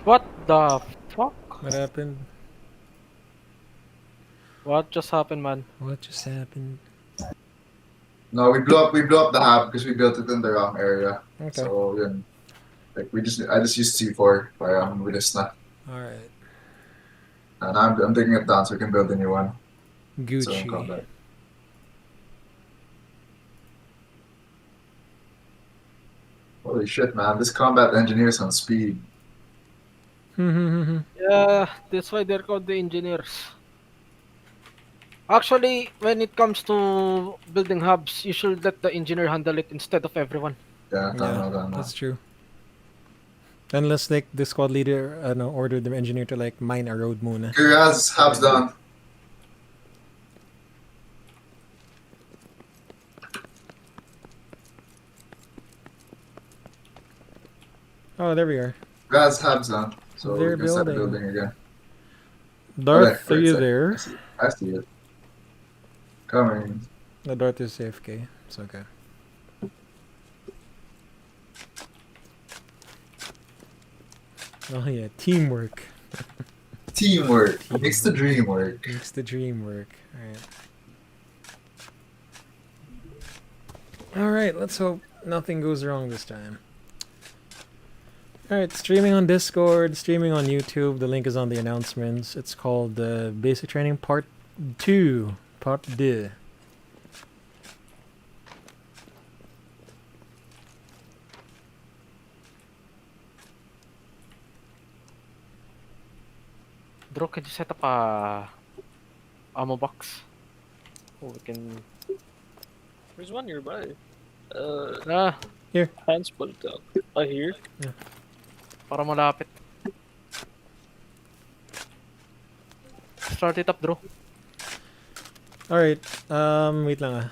What the fuck? What happened? What just happened, man? What just happened? No, we blew up the hub because we built it in the wrong area. Okay. So yun, like I just used C4 with this na. Alright. And I'm taking it down so we can build a new one. So in Gucci. combat. Holy shit, man! This combat engineer's on speed. Yeah, that's why they're called the engineers. Actually, when it comes to building hubs, you should let the engineer handle it instead of everyone. Yeah, Yeah, tama. that's true. Unless like the squad leader order the engineer to like mine a road muna. Kuraz, hub's down. Oh, there we are. Kuraz, hub's down. So They're we can start building. building again. Darth, Okay, are you wait a there? sec. I see it. Coming. The Darth is AFK. It's okay. Oh yeah, teamwork. Teamwork makes the dream work. Makes the dream work. Alright, let's hope nothing goes wrong this time. Alright, streaming on Discord, streaming on YouTube. The link is on the announcements. It's called Basic Training Part 2. Part 2. Bro, can you set up a ammo box? Oh, we can. There's one nearby. Ah, Hands put it up. Here. para malapit. Start it up, bro. Alright, wait lang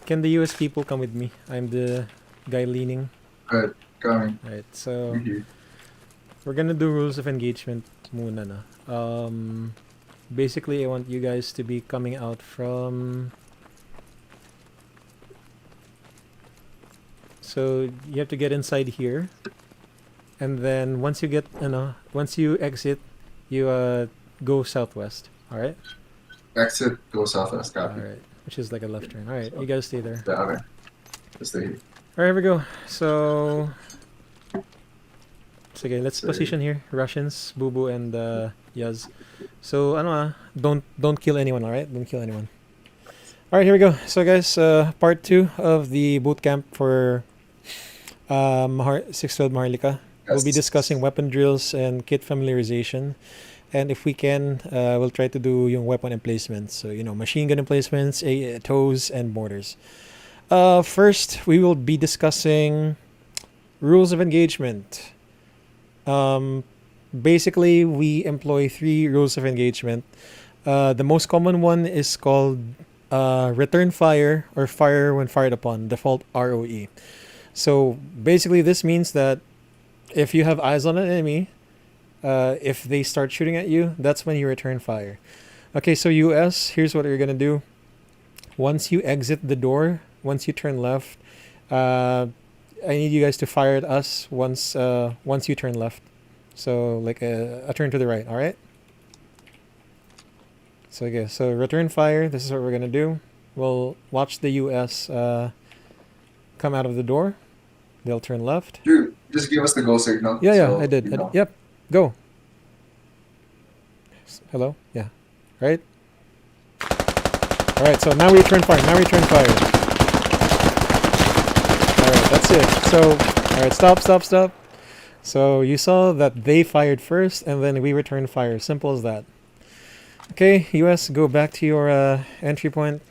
can the US people come with me? I'm the guy leaning. Good, coming. Alright, so Mhm. we're gonna do rules of engagement muna na. Basically, I want you guys to be coming out from... So, you have to get inside here. And then, once you get, once you exit, you go southwest. Alright? Exit, go southwest, copy. Alright. Which is like a left turn. Alright, you guys stay there. Yeah, okay. Just stay here. Alright, here we go. So... Sige, let's Sige. position here. Russians, Bubu, and Yaz. So, don't kill anyone, alright? Don't kill anyone. Alright, here we go. So, guys, part 2 of the bootcamp for 612 Maharlika. We'll be Yes. discussing weapon drills and kit familiarization. And if we can, we'll try to do yung weapon emplacements. So, machine gun emplacements, tows, and mortars. First, we will be discussing rules of engagement. Basically, we employ 3 rules of engagement. The most common one is called return fire or fire when fired upon, default ROE. So basically, this means that if you have eyes on an enemy, if they start shooting at you, that's when you return fire. Okay, so US, here's what you're gonna do. Once you exit the door, once you turn left, I need you guys to fire at us once you turn left. So like a turn to the right, all right? So okay, so return fire. This is what we're gonna do. We'll watch the US come out of the door. They'll turn left. Dude, just give us the go signal. Yeah, so I did. you know. Yep, go. Hello? Yeah. Right? Alright, so now we return fire. Alright, that's it. So, alright, stop. So you saw that they fired first and then we returned fire. Simple as that. Okay, US, go back to your entry point.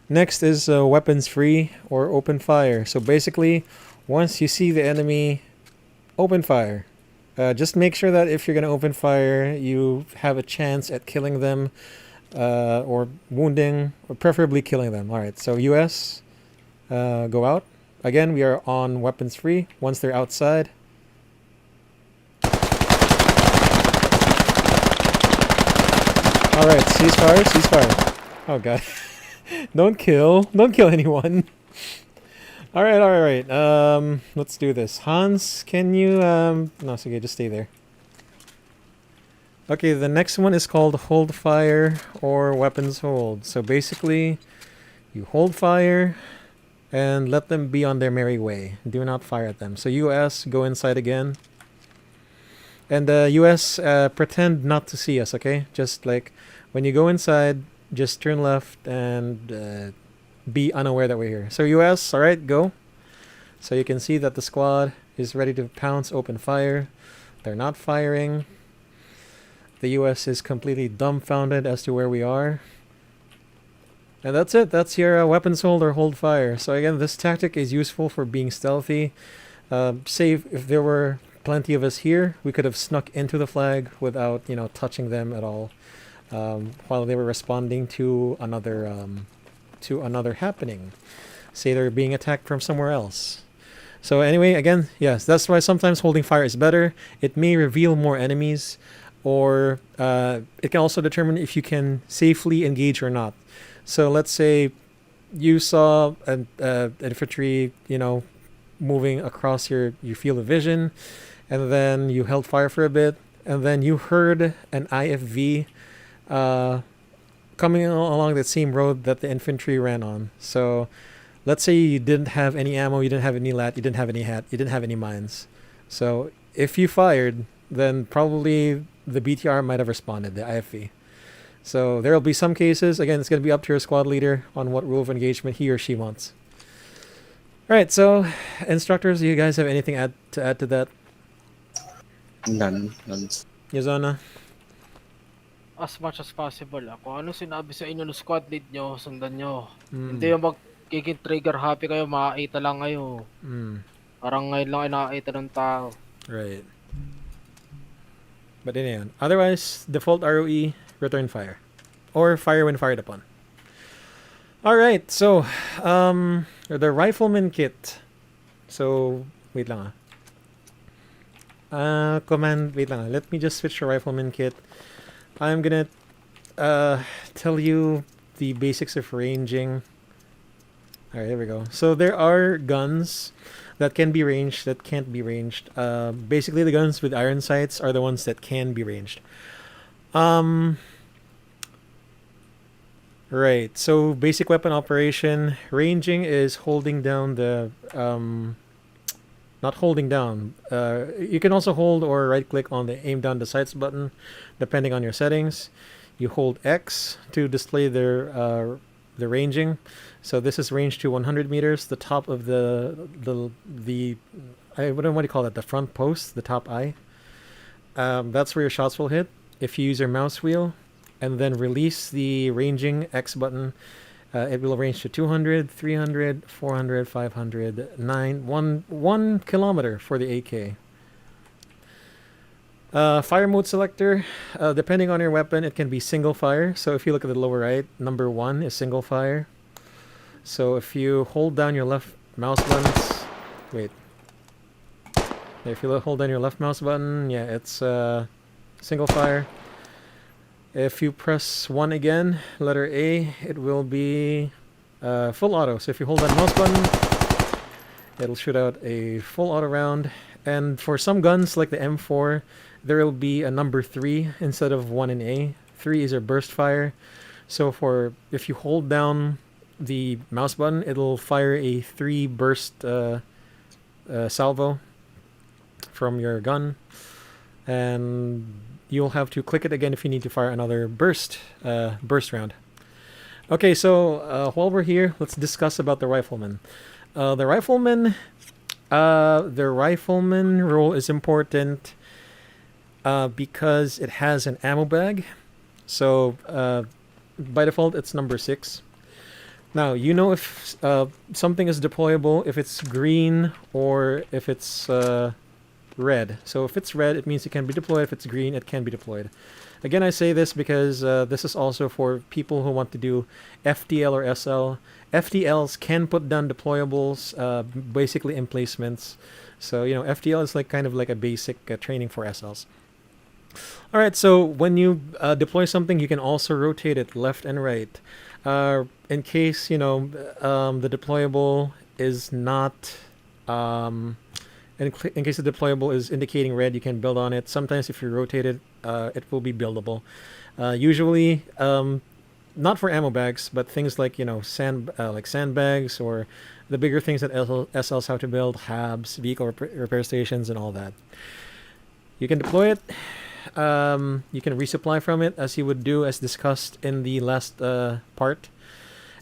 Next is weapons free or open fire. So basically, once you see the enemy, open fire. Just make sure that if you're going to open fire, you have a chance at killing them or wounding, or preferably killing them. Alright, so US, go out. Again, we are on weapons free. Once they're outside. Alright, ceasefire. Oh god. Don't kill anyone. All right, all right. Let's do this. Hans, can you no, it's okay, just stay there. Okay, the next one is called hold fire or weapons hold. So basically, you hold fire and let them be on their merry way. Do not fire at them. So US, go inside again. And US, pretend not to see us, okay? Just like when you go inside, just turn left and be unaware that we're here. So US, alright, go. So you can see that the squad is ready to pounce, open fire. They're not firing. The US is completely dumbfounded as to where we are. And that's it. That's your weapons hold or hold fire. So again, this tactic is useful for being stealthy. Say if there were plenty of us here, we could have snuck into the flag without, you know, touching them at all, while they were responding to another happening. Say they're being attacked from somewhere else. So anyway, again, yes, that's why sometimes holding fire is better. It may reveal more enemies, or it can also determine if you can safely engage or not. So let's say you saw an infantry, you know, moving across your field of vision, and then you held fire for a bit, and then you heard an IFV coming along that same road that the infantry ran on. So let's say you didn't have any ammo, you didn't have any lat, you didn't have any hat, you didn't have any mines. So if you fired, then probably the BTR might have responded, the IFV. So there will be some cases, again, it's going to be up to your squad leader on what rule of engagement he or she wants. Alright, so instructors, do you guys have anything to add to that? None. Yazona? As much as possible, kung ano sinabi sa inyo ng squad lead nyo, sundan nyo. Mm. Hindi yung magiging trigger happy kayo, makakita lang kayo. Parang ngayon lang ay nakakita ng tao. Right. But yun. Otherwise, default ROE, return fire. Or fire when fired upon. Alright, so, the rifleman kit. So, wait lang wait lang. Let me just switch to rifleman kit. I'm gonna tell you the basics of ranging. Alright, there we go. So there are guns that can be ranged, that can't be ranged. Basically, the guns with iron sights are the ones that can be ranged. Right, so basic weapon operation. Ranging is holding down the... not holding down. You can also hold or right click on the aim down the sights button, depending on your settings. You hold X to display the ranging. So this is range to 100 meters. The top of the what do you call that? The front post, the top eye. That's where your shots will hit. If you use your mouse wheel and then release the ranging X button, it will range to 200, 300, 400, 500, 1 kilometer for the AK. Fire mode selector, depending on your weapon, it can be single fire. So if you look at the lower right, number 1 is single fire. So if you hold down your left mouse button, if you hold down your left mouse button, yeah, it's single fire. If you press 1 again, letter A, it will be full auto. So if you hold that mouse button, it'll shoot out a full auto round. And for some guns, like the M4, there will be a number 3 instead of 1 in A. 3 is a burst fire. So if you hold down the mouse button, it'll fire a 3 burst salvo from your gun. And you'll have to click it again if you need to fire another burst round. Okay, so while we're here, let's discuss about the rifleman. The rifleman role is important because it has an ammo bag. So by default, it's number 6. Now, you know if something is deployable, if it's green or if it's red. So if it's red, it means it can be deployed. If it's green, it can be deployed. Again, I say this because this is also for people who want to do FTL or SL. FTLs can put down deployables, basically emplacements. So, you know, FTL is kind of like a basic training for SLs. Alright, so when you deploy something, you can also rotate it left and right. In case, you know, the deployable is not, in case the deployable is indicating red, you can build on it. Sometimes if you rotate it, it will be buildable. Usually, not for ammo bags, but things like like sandbags or the bigger things that SLs have to build, hubs, vehicle repair stations, and all that. You can deploy it. You can resupply from it as you would do as discussed in the last part,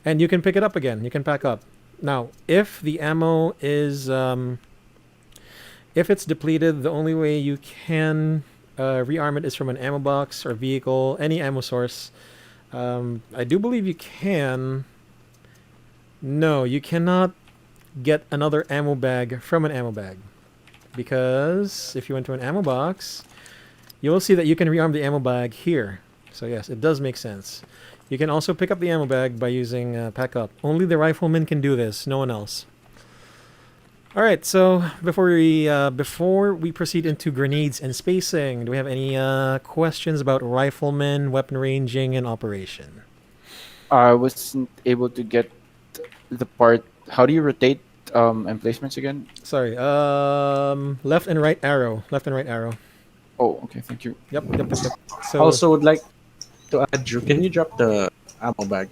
and you can pick it up again. You can pack up. Now, if the ammo is if it's depleted, the only way you can rearm it is from an ammo box or vehicle, any ammo source. I do believe you can. No, you cannot get another ammo bag from an ammo bag, because if you went to an ammo box, you will see that you can rearm the ammo bag here. So yes, it does make sense. You can also pick up the ammo bag by using pack up. Only the rifleman can do this, no one else. All right, so before we proceed into grenades and spacing, do we have any questions about rifleman, weapon ranging, and operation? I wasn't able to get the part. How do you rotate emplacements again? Sorry, left and right arrow. Left and right arrow. Oh, okay, thank you. Yep. So Also, would like to add, Drew, can you drop the ammo bag?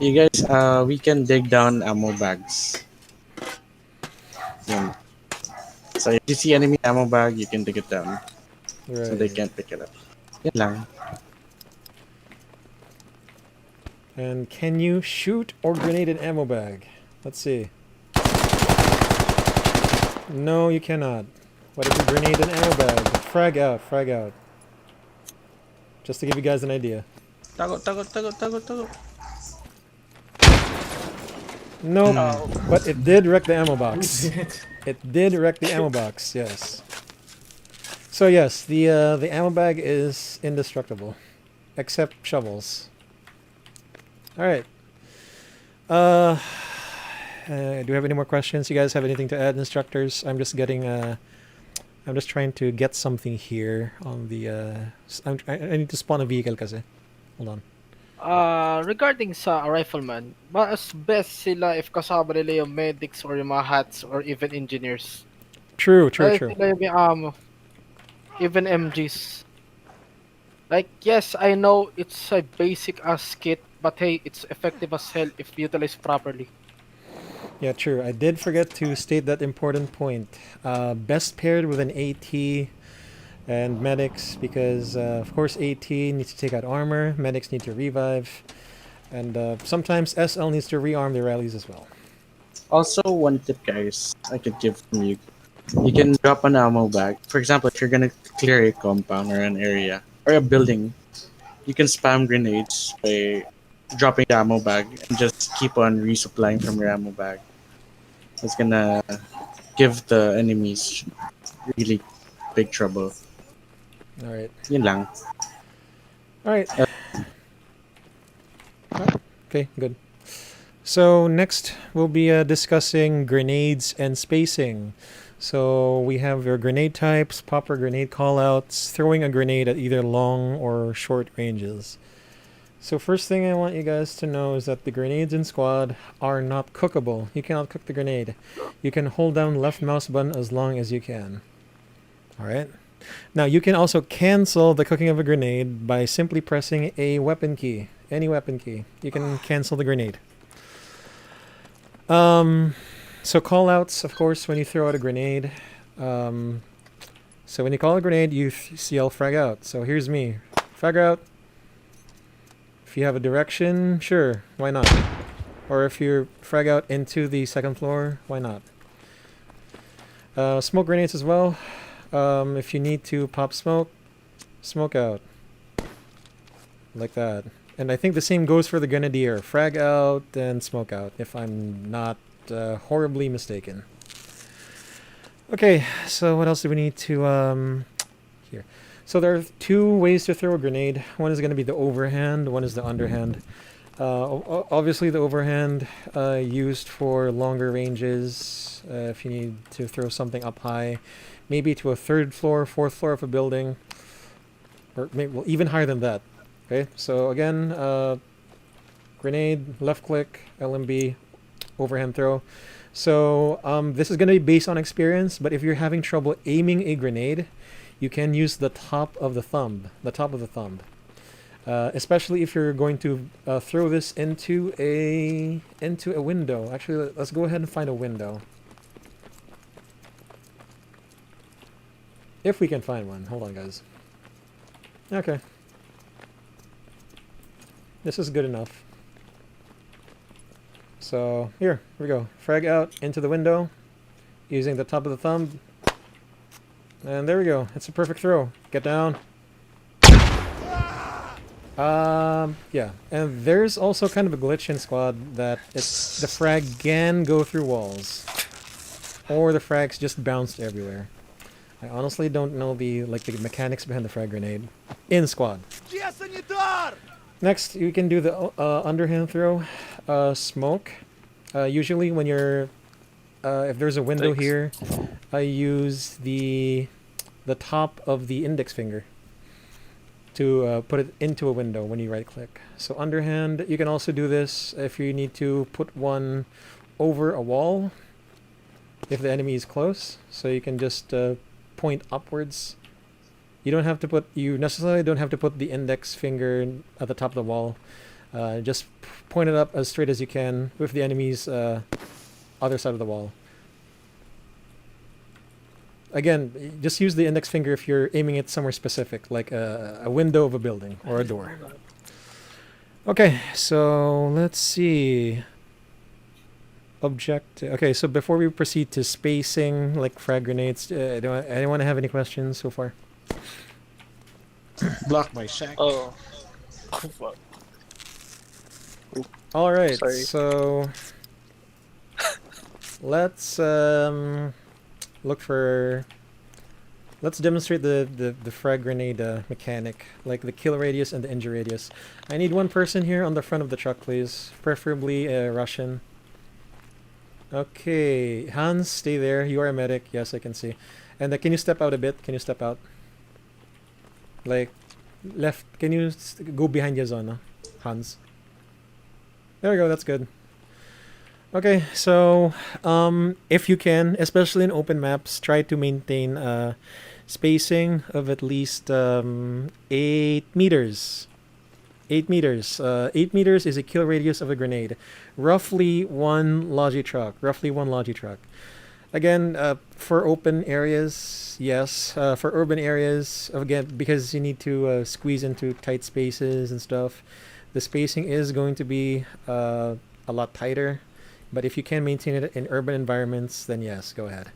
You guys, we can dig down ammo bags. Yun. So if you see enemy ammo bag, you can dig it down so they right. can't pick it up. Yan lang. And can you shoot or grenade an ammo bag? Let's see. No, you cannot. What if you grenade an ammo bag? Frag out, frag out. Just to give you guys an idea. Tago. Nope. But it did wreck the ammo box. It did wreck the ammo box, yes. So yes, the ammo bag is indestructible. Except shovels. Alright. Do we have any more questions? You guys have anything to add, instructors? I'm just getting I'm just trying to get something here on the I need to spawn a vehicle kasi. Hold on. Regarding sa rifleman, mas best sila if kasama nila yung medics or yung mga hats or even engineers. True. Dahil sila yung may ammo. Even MGs. Like, yes, I know it's a basic ass kit, but hey, it's effective as hell if utilized properly. Yeah, true. I did forget to state that important point. Best paired with an AT and medics, because of course AT needs to take out armor, medics need to revive, and sometimes SL needs to rearm their rallies as well. Also, one tip, guys, I could give from you. You can drop an ammo bag. For example, if you're gonna clear a compound or an area or a building, you can spam grenades by dropping the ammo bag and just keep on resupplying from your ammo bag. It's gonna give the enemies really big trouble. Alright. Yun lang. Alright. Okay, good. So next we'll be discussing grenades and spacing. So we have your grenade types, proper grenade callouts, throwing a grenade at either long or short ranges. So first thing I want you guys to know is that the grenades in squad are not cookable. You cannot cook the grenade. You can hold down left mouse button as long as you can. Alright? Now you can also cancel the cooking of a grenade by simply pressing a weapon key. Any weapon key. You can cancel the grenade. So callouts, of course, when you throw out a grenade. So when you call a grenade, you yell frag out. So here's me. Frag out. If you have a direction, sure, why not? Or if you frag out into the second floor, why not? Smoke grenades as well. If you need to pop smoke, smoke out. Like that. And I think the same goes for the grenadier. Frag out and smoke out, if I'm not horribly mistaken. Okay, so what else do we need to here? So there are two ways to throw a grenade. One is going to be the overhand, one is the underhand. Obviously the overhand used for longer ranges, if you need to throw something up high, maybe to a third floor, fourth floor of a building, or maybe, well, even higher than that. Okay, so again, grenade, left click, LMB, overhand throw. So this is going to be based on experience, but if you're having trouble aiming a grenade, you can use the top of the thumb. Especially if you're going to throw this into a window. Actually, let's go ahead and find a window. If we can find one. Hold on, guys. Okay. This is good enough. So, here we go. Frag out into the window using the top of the thumb. And there we go. It's a perfect throw. Get down. Yeah. And there's also kind of a glitch in Squad that the frag can go through walls. Or the frags just bounced everywhere. I honestly don't know the mechanics behind the frag grenade in Squad. Next, you can do the underhand throw. Smoke. Usually when you're if there's a window here, I use the top of the index finger to put it into a window when you right click. So underhand, you can also do this if you need to put one over a wall if the enemy is close. So you can just point upwards. You necessarily don't have to put the index finger at the top of the wall. Just point it up as straight as you can with the enemy's other side of the wall. Again, just use the index finger if you're aiming it somewhere specific, like a window of a building or a door. Okay, so let's see. Okay, so before we proceed to spacing, like frag grenades, anyone have any questions so far? Block my shack. Oh. Fuck. All right, Sorry. so let's let's demonstrate the frag grenade mechanic, like the kill radius and the injury radius. I need one person here on the front of the truck, please, preferably a Russian. Okay, Hans, stay there. You are a medic. Yes, I can see. And can you step out a bit? Can you step out? Like left. Can you go behind your zone, Hans? There we go. That's good. Okay, so if you can, especially in open maps, try to maintain spacing of at least 8 meters. 8 meters. 8 meters is a kill radius of a grenade. Roughly one Logi truck. Again, for open areas, yes. For urban areas, again, because you need to squeeze into tight spaces and stuff, the spacing is going to be a lot tighter. But if you can maintain it in urban environments, then yes, go ahead.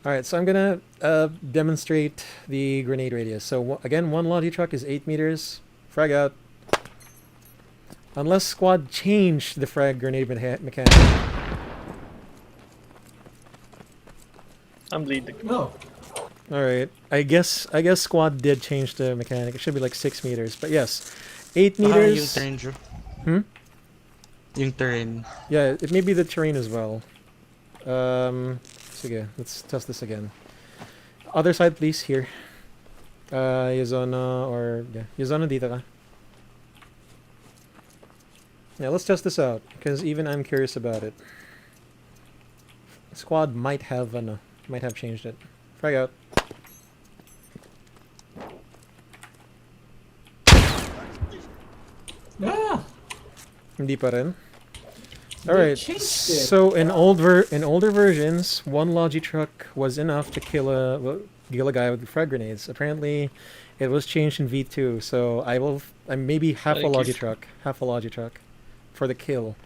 Alright, so I'm going to demonstrate the grenade radius. So again, one Logi truck is 8 meters. Frag out. Unless Squad changed the frag grenade mechanic. I'm bleeding. No. Alright, I guess Squad did change the mechanic. It should be like 6 meters. But yes, 8 meters. Yung terrain, Drew. Yung terrain. Yeah, it may be the terrain as well. Sige, let's test this again. Other side, please, here. Yazona, or... Yeah, Yazona, dito ka. Yeah, let's test this out, because even I'm curious about it. Squad might have changed it. Frag out. Ah! Hindi pa rin. Alright, so in older versions, one Logi truck was enough to kill a guy with frag grenades. Apparently, it was changed in V2, so I'm maybe half a Logi truck for the kill.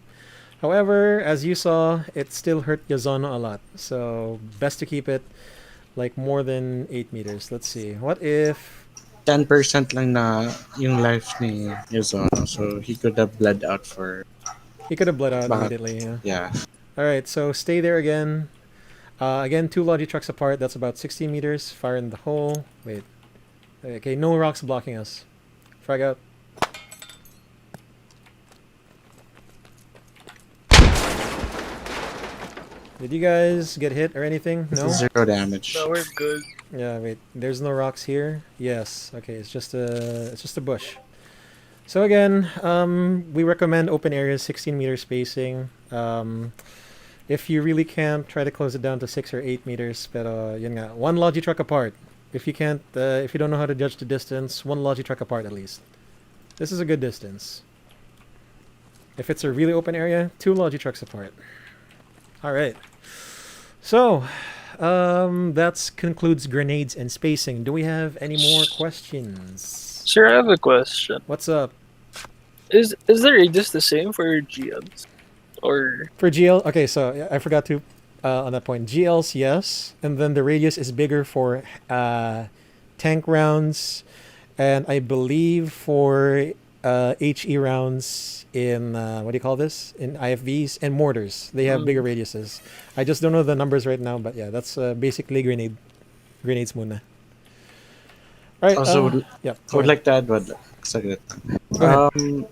However, as you saw, it still hurt Yazano a lot, so best to keep it like more than 8 meters. Let's see. What if 10% lang na yung life ni Yozono, so he could have bled out for... he could have bled out immediately? Yeah. Yeah. Alright, so stay there again. Again, 2 Logi trucks apart. That's about 60 meters. Fire in the hole. Wait. Okay, no rocks blocking us. Frag out. Did you guys get hit or anything? No? 0 damage. No, we're good. Yeah, wait. There's no rocks here. Yes. Okay, it's just a bush. So again, we recommend open areas, 16-meter spacing. If you really can't, try to close it down to 6 or 8 meters. Pero yun nga, one logi truck apart. If you can't, if you don't know how to judge the distance, one logi truck apart at least. This is a good distance. If it's a really open area, 2 logi trucks apart. All right. So, that concludes grenades and spacing. Do we have any more questions? Sir, I have a question. What's up? Is the radius the same for GLs? Or For GL, okay, so yeah, I forgot to on that point. GLs, yes, and then the radius is bigger for tank rounds, and I believe for HE rounds in what do you call this? In IFVs and mortars, they have bigger radiuses. I just don't know the numbers right now, but yeah, that's basically grenades muna. All right. Also, Yeah. I would like to add one. Saglit. Go ahead.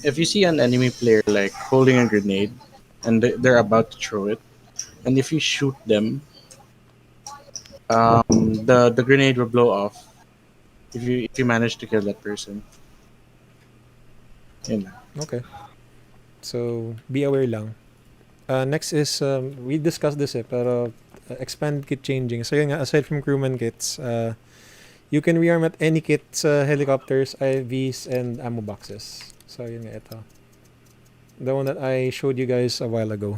If you see an enemy player like holding a grenade and they're about to throw it, and if you shoot them, the grenade will blow off if you manage to kill that person. Yun lang. Okay. So be aware lang. Next is we discussed this pero expand kit changing. So yun nga, aside from crewman kits, you can rearm at any kit sa helicopters, IVs, and ammo boxes. So yun nga ito. The one that I showed you guys a while ago.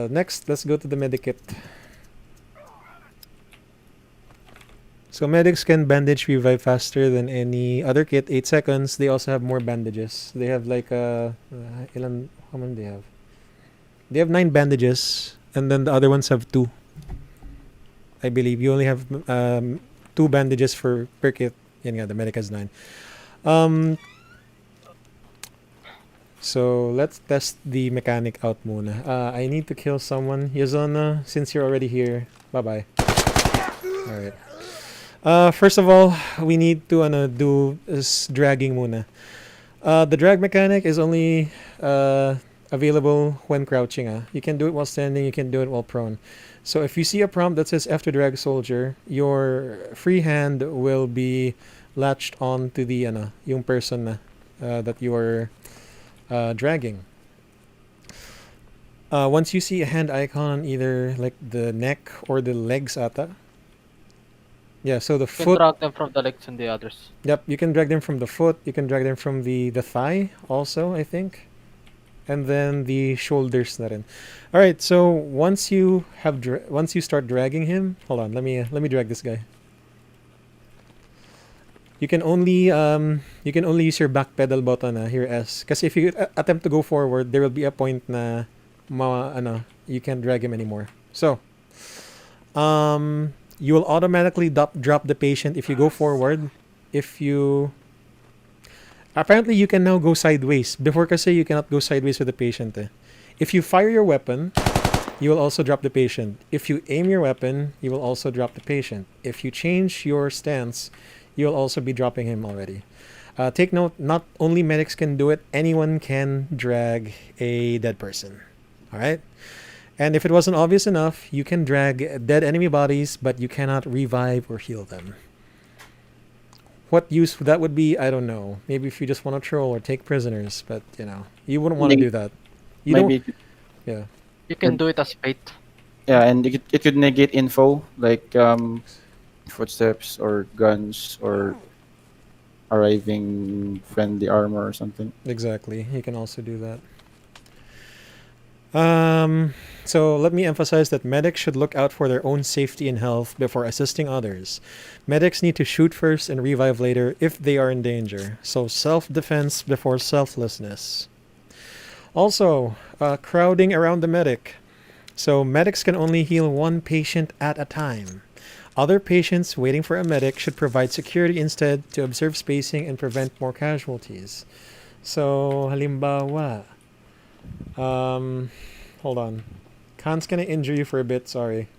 Next, let's go to the medikit. So medics can bandage revive faster than any other kit, 8 seconds. They also have more bandages. They have like ilan, how many they have? They have 9 bandages, and then the other ones have 2. I believe you only have 2 bandages per kit. Yan nga, the medic has 9. So let's test the mechanic out muna. I need to kill someone. Yazona, since you're already here, bye-bye. Alright. First of all, we need to do is dragging muna. The drag mechanic is only available when crouching. You can do it while standing, you can do it while prone. So if you see a prompt that says F to drag soldier, your free hand will be latched on to the yung person na, that you are dragging. Once you see a hand icon on either like the neck or the legs ata. Yeah, so the You can foot. drag them from the legs and the others. Yep, you can drag them from the foot. You can drag them from the thigh also, I think, and then the shoulders na rin. All right, so once you have once you start dragging him, hold on, let me drag this guy. You can only use your back pedal button here S. Because if you attempt to go forward, there will be a point na you can't drag him anymore. So, you will automatically drop the patient if you go forward. If you apparently you can now go sideways. Before kasi you cannot go sideways with the patient. If you fire your weapon, you will also drop the patient. If you aim your weapon, you will also drop the patient. If you change your stance, you'll also be dropping him already. Take note, not only medics can do it, anyone can drag a dead person. Alright? And if it wasn't obvious enough, you can drag dead enemy bodies, but you cannot revive or heal them. What use that would be, I don't know. Maybe if you just want to troll or take prisoners, but you wouldn't want to do that. Maybe. Yeah. You can do it as bait. Yeah, and it could negate info like footsteps or guns or arriving friendly armor or something. Exactly. You can also do that. So let me emphasize that medics should look out for their own safety and health before assisting others. Medics need to shoot first and revive later if they are in danger. So self-defense before selflessness. Also, crowding around the medic. So medics can only heal one patient at a time. Other patients waiting for a medic should provide security instead to observe spacing and prevent more casualties. So, halimbawa, hold on. Khan's gonna injure you for a bit, sorry.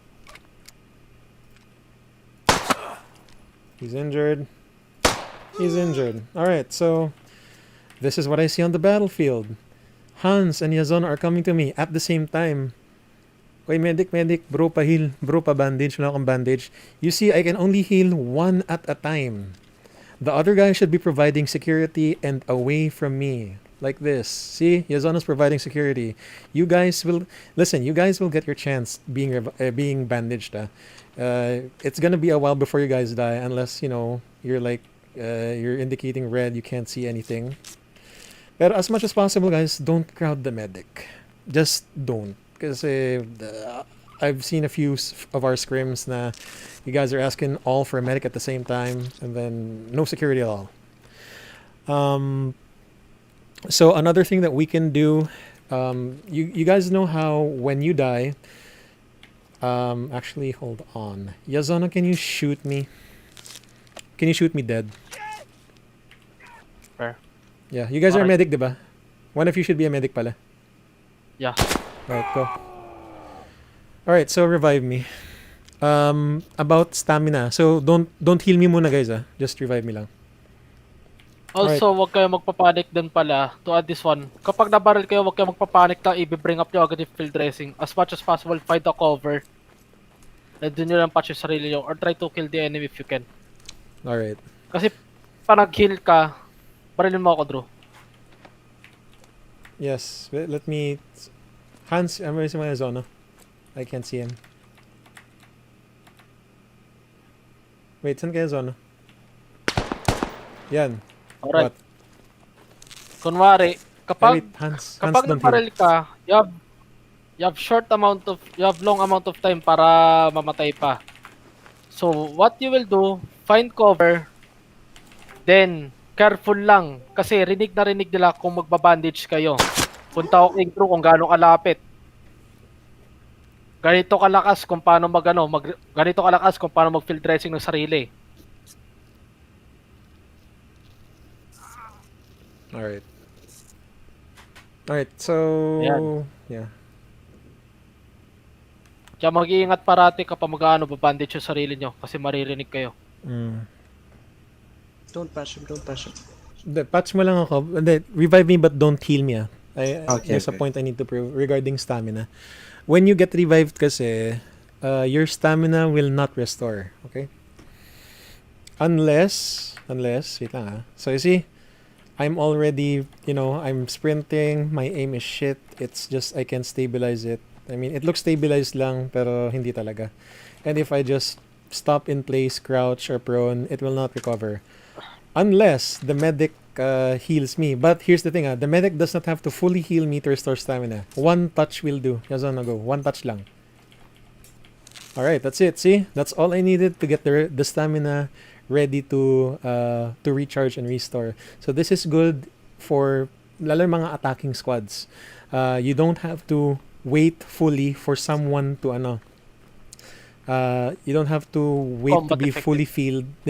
He's injured. He's injured. Alright, so this is what I see on the battlefield. Hans and Yazon are coming to me at the same time. Oy, medic, bro pa heal, bro pa bandage, wala akong bandage. You see, I can only heal one at a time. The other guy should be providing security and away from me. Like this. See? Yazona's providing security. You guys will... Listen, you guys will get your chance being bandaged. It's gonna be a while before you guys die unless, you know, you're like... you're indicating red, you can't see anything. But as much as possible, guys, don't crowd the medic. Just don't. Because I've seen a few of our scrims na you guys are asking all for a medic at the same time and then no security at all. So another thing that we can do, you guys know how when you die, actually hold on. Yazona, can you shoot me? Can you shoot me dead? Where? Yeah, you guys are a Alright. medic, diba? One of you should be a medic pala. Yeah. Alright, go. Alright, so revive me. About stamina. So don't heal me muna, guys, ah. Just revive me lang. Also, wag kayo magpapanik din pala to add this one. Kapag nabaril kayo, wag kayo magpapanik lang, i-bring up nyo agad yung field dressing. As much as possible, find the cover. And dun nyo lang patch yung sarili nyo or try to kill the enemy if you can. Alright. Kasi pag nag-heal ka, barilin mo ako, Drew. Yes, let me... Hans, I'm raising my zona. I can't see him. Wait, saan kaya zona? Yan. Alright. What? Kunwari, kapag Wait, Hans kapag don't heal. nabaril ka, you have long amount of time para mamatay pa. So, what you will do, find cover, then, careful lang. Kasi rinig na rinig nila kung magbabandage kayo. Punta ako kay Drew kung gaano kalapit. Ganito kalakas kung paano ganito kalakas kung paano mag-field dressing ng sarili. Alright. Alright, so... Ayan. Yeah. Kaya mag-iingat parati kapag babandage yung sarili nyo kasi maririnig kayo. Don't pass him, don't pass him. Patch mo lang ako. Revive me but don't heal me, ah. There's a Okay. point I need to prove regarding stamina. When you get revived kasi, your stamina will not restore. Okay? Unless, wait lang, ah. So you see, I'm already, I'm sprinting, my aim is shit, it's just, I can stabilize it. I mean, it looks stabilized lang, pero hindi talaga. And if I just stop in place, crouch, or prone, it will not recover. Unless the medic heals me. But here's the thing, the medic does not have to fully heal me to restore stamina. One touch will do. Yazona, go. One touch lang. Alright, that's it. See? That's all I needed to get the stamina ready to recharge and restore. So this is good for lalo mga attacking squads. You don't have to wait fully for someone to you don't have to wait Combat to be effective.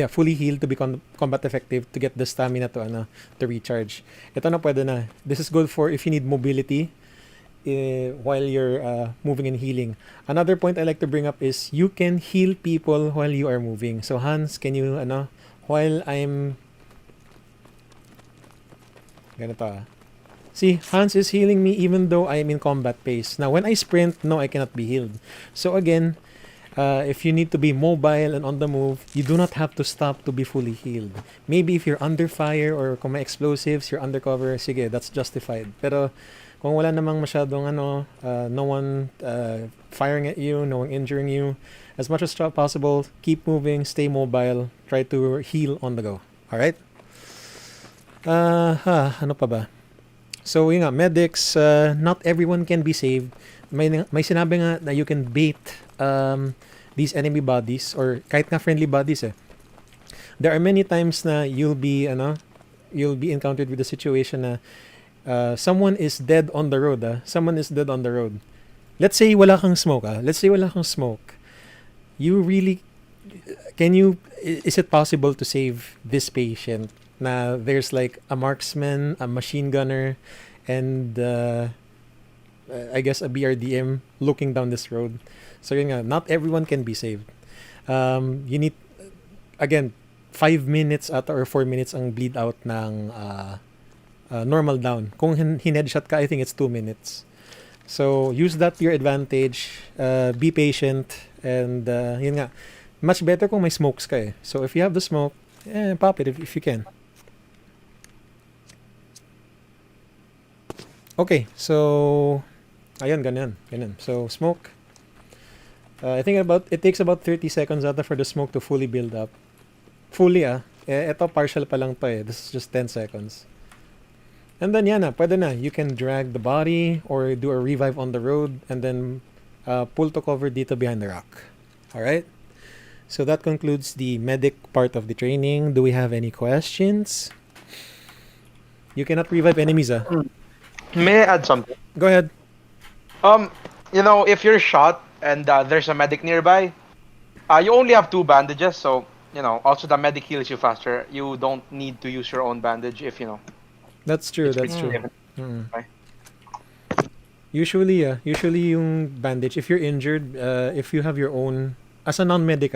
fully healed to be combat effective to get the stamina to recharge. Ito na pwede na. This is good for if you need mobility while you're moving and healing. Another point I like to bring up is you can heal people while you are moving. So Hans, can you while I'm ganito. See, Hans is healing me even though I am in combat pace. Now, when I sprint, no, I cannot be healed. So again, if you need to be mobile and on the move, you do not have to stop to be fully healed. Maybe if you're under fire or kung may explosives, you're undercover, sige, that's justified. Pero kung wala namang masyadong no one firing at you, no one injuring you, as much as possible, keep moving, stay mobile, try to heal on the go. Alright? Ano pa ba? So, yun nga, medics, not everyone can be saved. May sinabi nga na you can bait these enemy bodies or kahit nga friendly bodies eh. There are many times na you'll be encountered with the situation na someone is dead on the road. Someone is dead on the road. Let's say wala kang smoke. Let's say wala kang smoke. You really is it possible to save this patient? Na there's like a marksman, a machine gunner, and I guess a BRDM looking down this road. So yun nga, not everyone can be saved. You need, again, 5 minutes ata or 4 minutes ang bleed out ng normal down. Kung hinheadshot ka, I think it's 2 minutes. So use that to your advantage. Be patient, and yun nga, much better kung may smokes ka eh. So if you have the smoke, Pop it if you can. Okay, so ayun, ganyan. So smoke. I think it takes about 30 seconds ata for the smoke to fully build up. Fully ito partial pa lang to eh. This is just 10 seconds. And then yan na, pwede na. You can drag the body or do a revive on the road and then pull to cover dito behind the rock. Alright? So that concludes the medic part of the training. Do we have any questions? You cannot revive enemies May I add something? Go ahead. If you're shot and there's a medic nearby, you only have 2 bandages, so also the medic heals you faster. You don't need to use your own bandage if That's true, it's that's been true. given. Mm. Usually yung bandage, if you're injured, if you have your own, as a non-medic,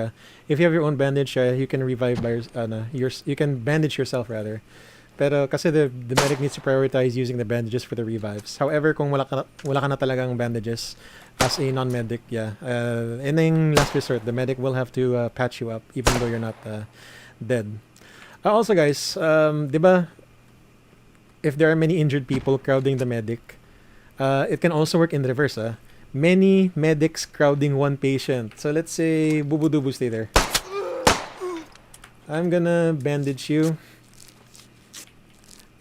if you have your own bandage, you can revive by you can bandage yourself rather. Pero kasi the medic needs to prioritize using the bandages for the revives. However, kung wala ka na talagang bandages as a non-medic, in yung last resort, the medic will have to patch you up even though you're not dead. Also guys, diba, if there are many injured people crowding the medic, it can also work in reverse. Many medics crowding one patient. So let's say Bubudubu, stay there. I'm gonna bandage you.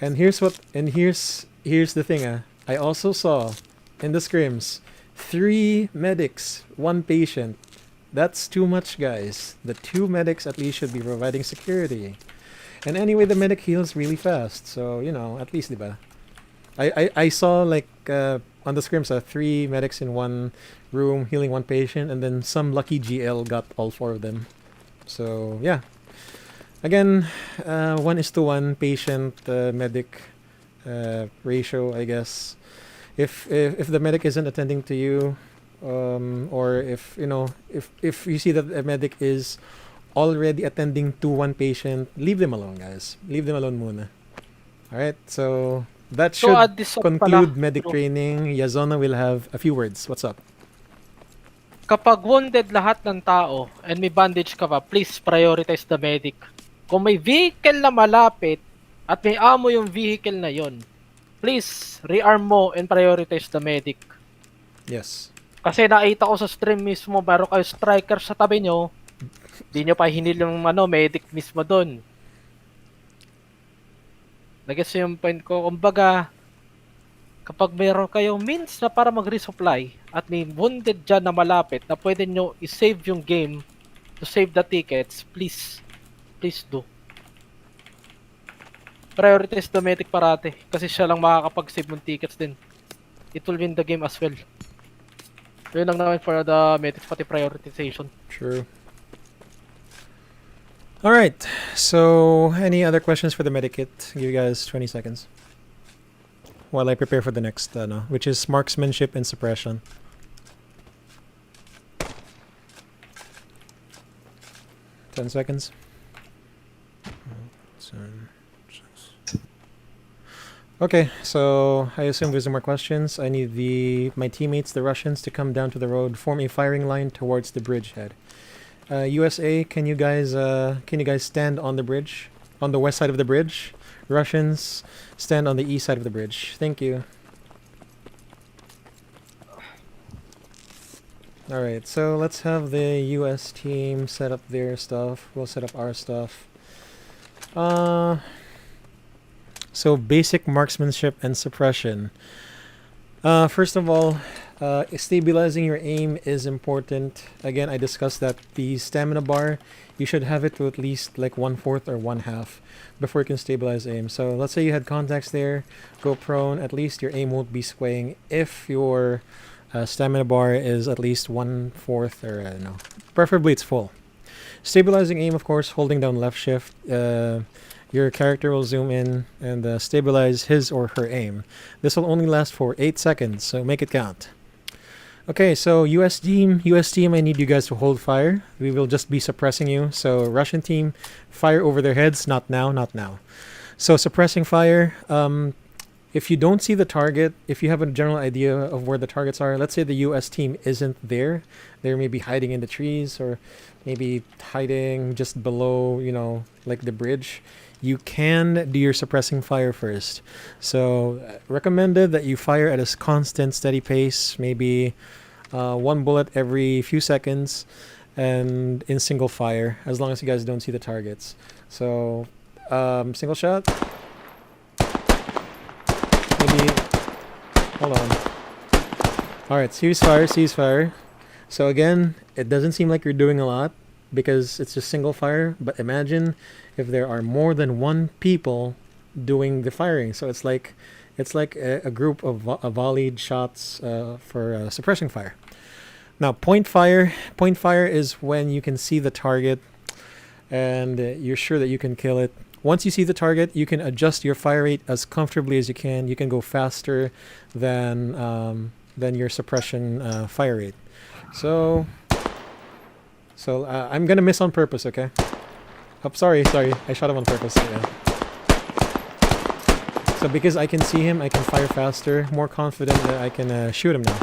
And here's the thing. I also saw in the scrims 3 medics, 1 patient. That's too much, guys. The 2 medics at least should be providing security. And anyway, the medic heals really fast. So, at least, diba? I saw like on the scrims 3 medics in 1 room healing 1 patient, and then some lucky GL got all 4 of them. So, yeah. Again, 1:1 patient medic ratio, I guess. If the medic isn't attending to you, or if you see that a medic is already attending to 1 patient, leave them alone, guys. Leave them alone muna. All right. So that should conclude medic training. Yazona will have a few words. What's up? Kapag wounded lahat ng tao and may bandage ka pa, please prioritize the medic. Kung may vehicle na malapit at may ammo yung vehicle na yon, please rearm mo and prioritize the medic. Yes. Kasi nakita ko sa stream mismo, meron kayo striker sa tabi nyo, di nyo pa hinil yung medic mismo doon. Nag-guess yung point ko. Kumbaga, kapag meron kayong means na para mag-resupply at may wounded dyan na malapit na pwede nyo i-save yung game to save the tickets, please do. Prioritize the medic parate kasi siya lang makakapag-save ng tickets din. It will win the game as well. Yun lang naman for the medics, pati prioritization. True. Alright, so any other questions for the medikit? Give you guys 20 seconds while I prepare for the next, which is marksmanship and suppression. Ten seconds. Okay, so I assume there's no more questions. I need my teammates, the Russians, to come down to the road, form a firing line towards the bridgehead. USA, can you guys stand on the bridge, on the west side of the bridge? Russians, stand on the east side of the bridge. Thank you. All right, so let's have the US team set up their stuff. We'll set up our stuff. So basic marksmanship and suppression. First of all, stabilizing your aim is important. Again, I discussed that the stamina bar, you should have it to at least like 1/4 or 1/2 before you can stabilize aim. So let's say you had contacts there, go prone, at least your aim won't be swaying if your stamina bar is at least 1/4 or I don't know. Preferably it's full. Stabilizing aim, of course, holding down left shift. Your character will zoom in and stabilize his or her aim. This will only last for 8 seconds, so make it count. Okay, so US team, I need you guys to hold fire. We will just be suppressing you. So Russian team, fire over their heads. Not now, not now. So suppressing fire. if you don't see the target, if you have a general idea of where the targets are, let's say the US team isn't there, they're maybe hiding in the trees or maybe hiding just below, like the bridge, you can do your suppressing fire first. So, recommended that you fire at a constant, steady pace, maybe one bullet every few seconds, and in single fire, as long as you guys don't see the targets. So, single shot. Maybe. Hold on. Alright, ceasefire. So again, it doesn't seem like you're doing a lot because it's just single fire, but imagine if there are more than one people doing the firing. So it's like a group of volleyed shots for suppressing fire. Now, point fire is when you can see the target and you're sure that you can kill it. Once you see the target, you can adjust your fire rate as comfortably as you can. You can go faster than your suppression fire rate. So I'm gonna miss on purpose, okay? Oh, sorry, I shot him on purpose. Yeah. So because I can see him, I can fire faster, more confident that I can shoot him now.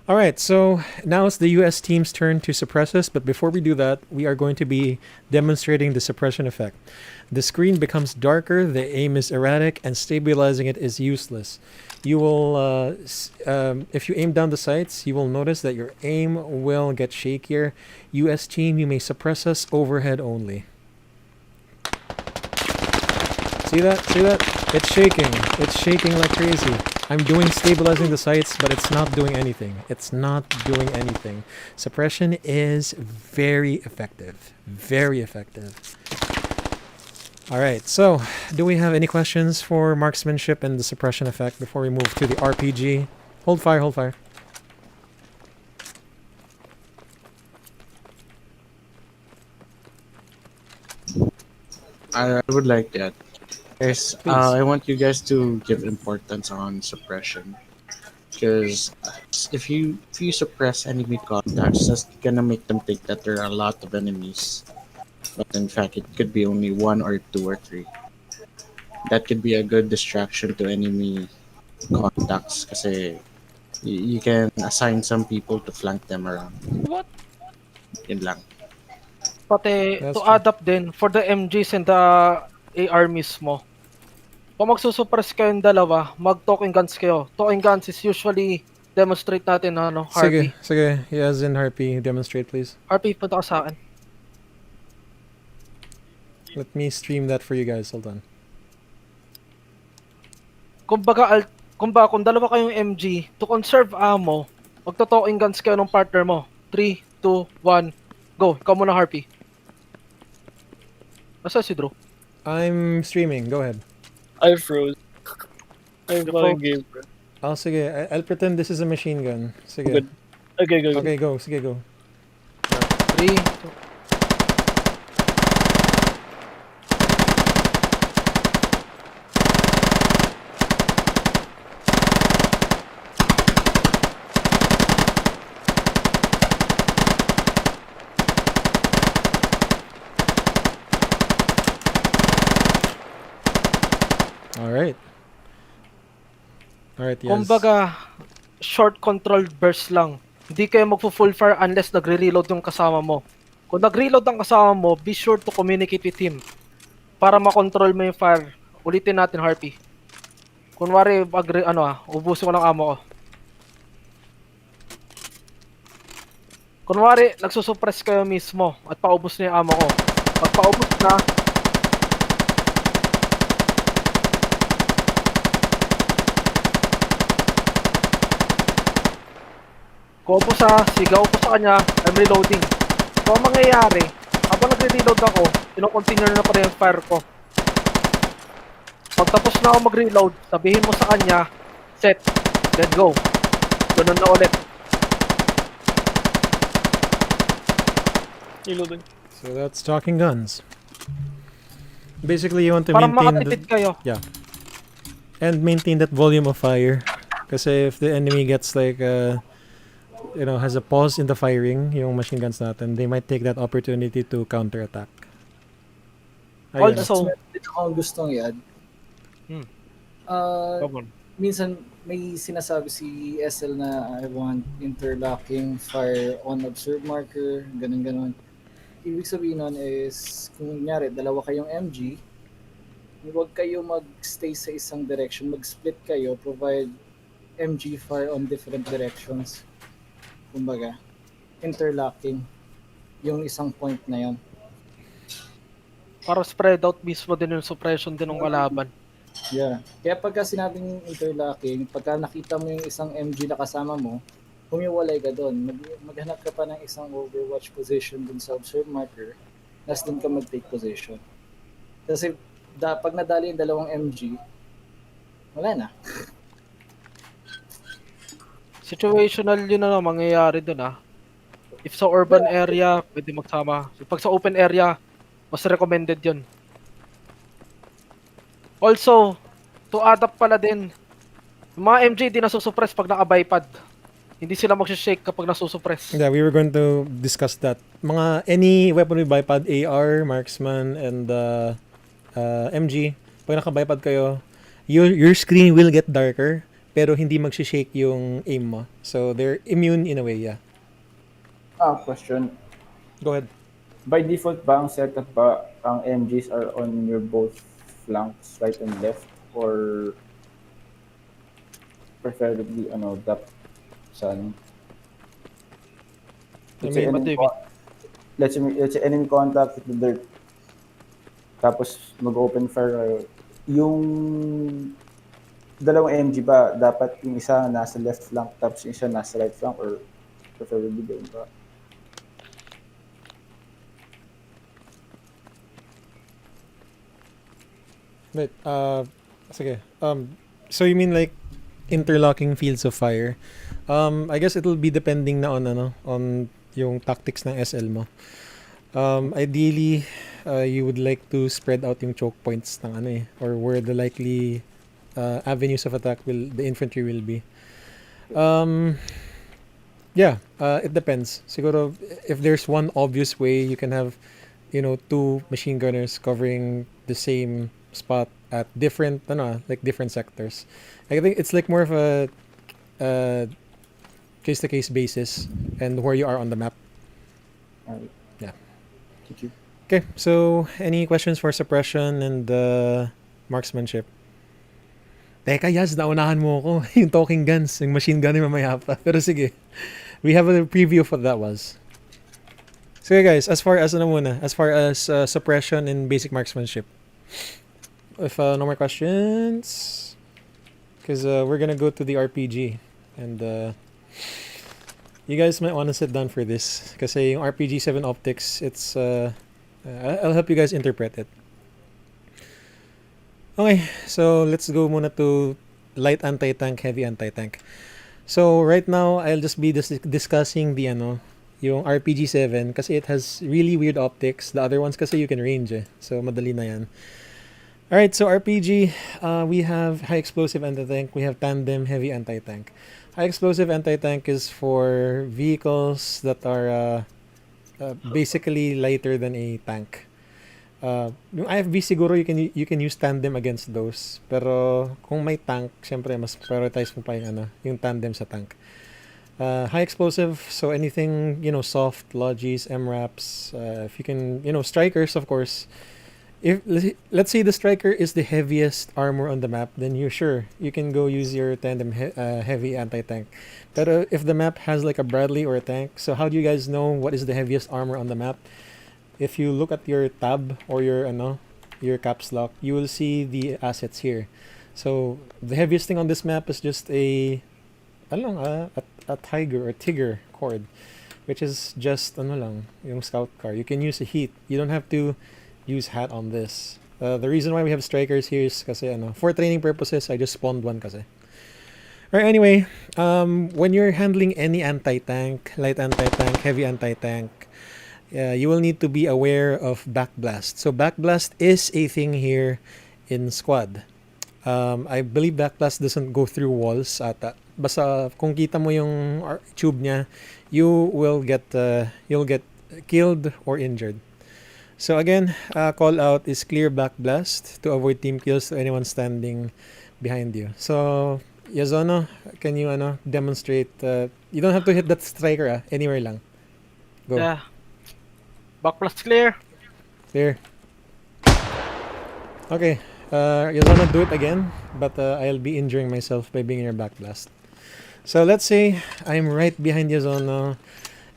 Alright, so now it's the US team's turn to suppress us, but before we do that, we are going to be demonstrating the suppression effect. The screen becomes darker, the aim is erratic, and stabilizing it is useless. You will, if you aim down the sights, you will notice that your aim will get shakier. US team, you may suppress us overhead only. See that? It's shaking like crazy. I'm doing stabilizing the sights, but it's not doing anything. Suppression is very effective. Alright, so do we have any questions for marksmanship and the suppression effect before we move to the RPG? Hold fire. I would like that. Guys, Please. I want you guys to give importance on suppression. Because if you suppress enemy contacts, that's gonna make them think that there are a lot of enemies. But in fact, it could be only one or two or three. That could be a good distraction to enemy contacts kasi you can assign some people to flank them around. What? Yun lang. Pati That's to true. add up din for the MGs and the AR mismo. Kung magsusuppress kayong dalawa, mag-talking guns kayo. Talking guns is usually demonstrate natin Harvey. Sige. Yes, in Harpy, demonstrate please. Harvey, punta ka sa akin. Let me stream that for you guys. Hold on. Kung dalawa kayong MG, to conserve ammo, magto-talking guns kayo ng partner mo. 3, 2, 1, go. Ikaw muna, Harpy. Nasa si Drew? I'm streaming. Go ahead. I froze. I'm The playing phone. game, bro. Oh, sige. I'll pretend this is a machine gun. Sige. Good. Okay, go. Okay, go. Sige, go. 3, 2, Alright, yes. kumbaga, short controlled burst lang. Hindi kayo magpo-full fire unless nagre-reload yung kasama mo. Kung nag-reload ang kasama mo, be sure to communicate with him para makontrol mo yung fire. Ulitin natin, Harpy. Kunwari, ubusin ko ng ammo ko. Kunwari, nagsusuppress kayo mismo at paubos na yung ammo ko. Pag paubos na, kuha po sigaw ko sa kanya, I'm reloading. So, ang mangyayari, habang nagre-reload ako, continue na pa rin yung fire ko. Pag tapos na ako mag-reload, sabihin mo sa kanya, set, then go. Ganun na ulit. Reloading. So that's talking guns. Basically, you want to Para maintain makatipid kayo. and maintain that volume of fire. Kasi if the enemy gets like has a pause in the firing, yung machine guns natin, they might take that opportunity to counterattack. Ayun. Also, Ito akong gustong i-add. Come on. Minsan may sinasabi si SL na I want interlocking fire on observe marker, ganun-ganun. Ibig sabihin nun is, kung kunyari, dalawa kayong MG, huwag kayo mag-stay sa isang direction, mag-split kayo, provide MG fire on different directions. Kumbaga, interlocking yung isang point na yon. Para spread out mismo din yung suppression din ng kalaban. Yeah. Kaya pagka sinabing interlocking, pagka nakita mo yung isang MG na kasama mo, humiwalay ka doon. Maghanap ka pa ng isang overwatch position dun sa observe marker, nas dun ka mag-take position. Kasi pag nadali yung dalawang MG, wala na. Situational yun na mangyayari dun If sa urban area, pwede magsama. Pag sa open area, mas recommended yun. Also, to adapt pala din, yung mga MJ di nasusuppress pag naka-bipod. Hindi sila magsishake kapag nasusuppress. Yeah, we were going to discuss that. Any weapon with bipod, AR, marksman, and MG, pag naka-bipod kayo, your screen will get darker, pero hindi magsishake yung aim mo. So, they're immune in a way, yeah. Question. Go ahead. By default ba ang setup ba ang MGs are on your both flanks, right and left, or preferably depth sun? I mean, what do you mean? Let's say enemy contact with the dirt. Tapos mag-open fire kayo. Yung dalawang MG ba, dapat yung isa nasa left flank tapos yung isa nasa right flank, or preferably doon ba? Wait, sige. So you mean like interlocking fields of fire? I guess it'll be depending na on yung tactics ng SL mo. Ideally, you would like to spread out yung choke points ng or where the likely avenues of attack the infantry will be. Yeah, it depends. Siguro, if there's one obvious way, you can have, two machine gunners covering the same spot at different, different sectors. I think it's like more of a case-to-case basis and where you are on the map. Alright. Yeah. Thank you. Okay, so any questions for suppression and marksmanship? Teka, Yaz, naunahan mo ako. Yung talking guns, yung machine gun yung mamaya pa. Pero sige, we have a preview of what that was. So guys, as far as suppression and basic marksmanship. If no more questions, because we're gonna go to the RPG, and you guys might want to sit down for this, kasi yung RPG 7 optics, it's I'll help you guys interpret it. Okay, so let's go muna to light anti-tank, heavy anti-tank. So right now, I'll just be discussing the yung RPG 7 kasi it has really weird optics. The other ones kasi you can range so madali na yan. Alright, so RPG, we have high explosive anti-tank, we have tandem heavy anti-tank. High explosive anti-tank is for vehicles that are basically lighter than a tank. Yung IFV siguro you can use tandem against those. Pero kung may tank, syempre mas prioritize mo pa yung tandem sa tank. High explosive, so anything, soft, logis, MRAPs, if you can, strikers, of course. If let's say the striker is the heaviest armor on the map, then you can go use your tandem heavy anti-tank. But if the map has like a Bradley or a tank, so how do you guys know what is the heaviest armor on the map? If you look at your tab or your caps lock, you will see the assets here. So the heaviest thing on this map is just a tiger or tigger cord, which is just yung scout car. You can use a heat. You don't have to use hat on this. The reason why we have strikers here is kasi for training purposes, I just spawned one kasi. Alright, anyway, when you're handling any anti-tank, light anti-tank, heavy anti-tank, you will need to be aware of backblast. So backblast is a thing here in squad. I believe backblast doesn't go through walls ata. Basta kung kita mo yung tube niya, you'll get killed or injured. So again, call out is clear backblast to avoid team kills to anyone standing behind you. So, Yazono, can you demonstrate? You don't have to hit that striker. Anywhere lang. Go. Yeah. Back plus clear. There. Okay. Yazono, do it again, but I'll be injuring myself by being in your back blast. So let's say I'm right behind Yazono,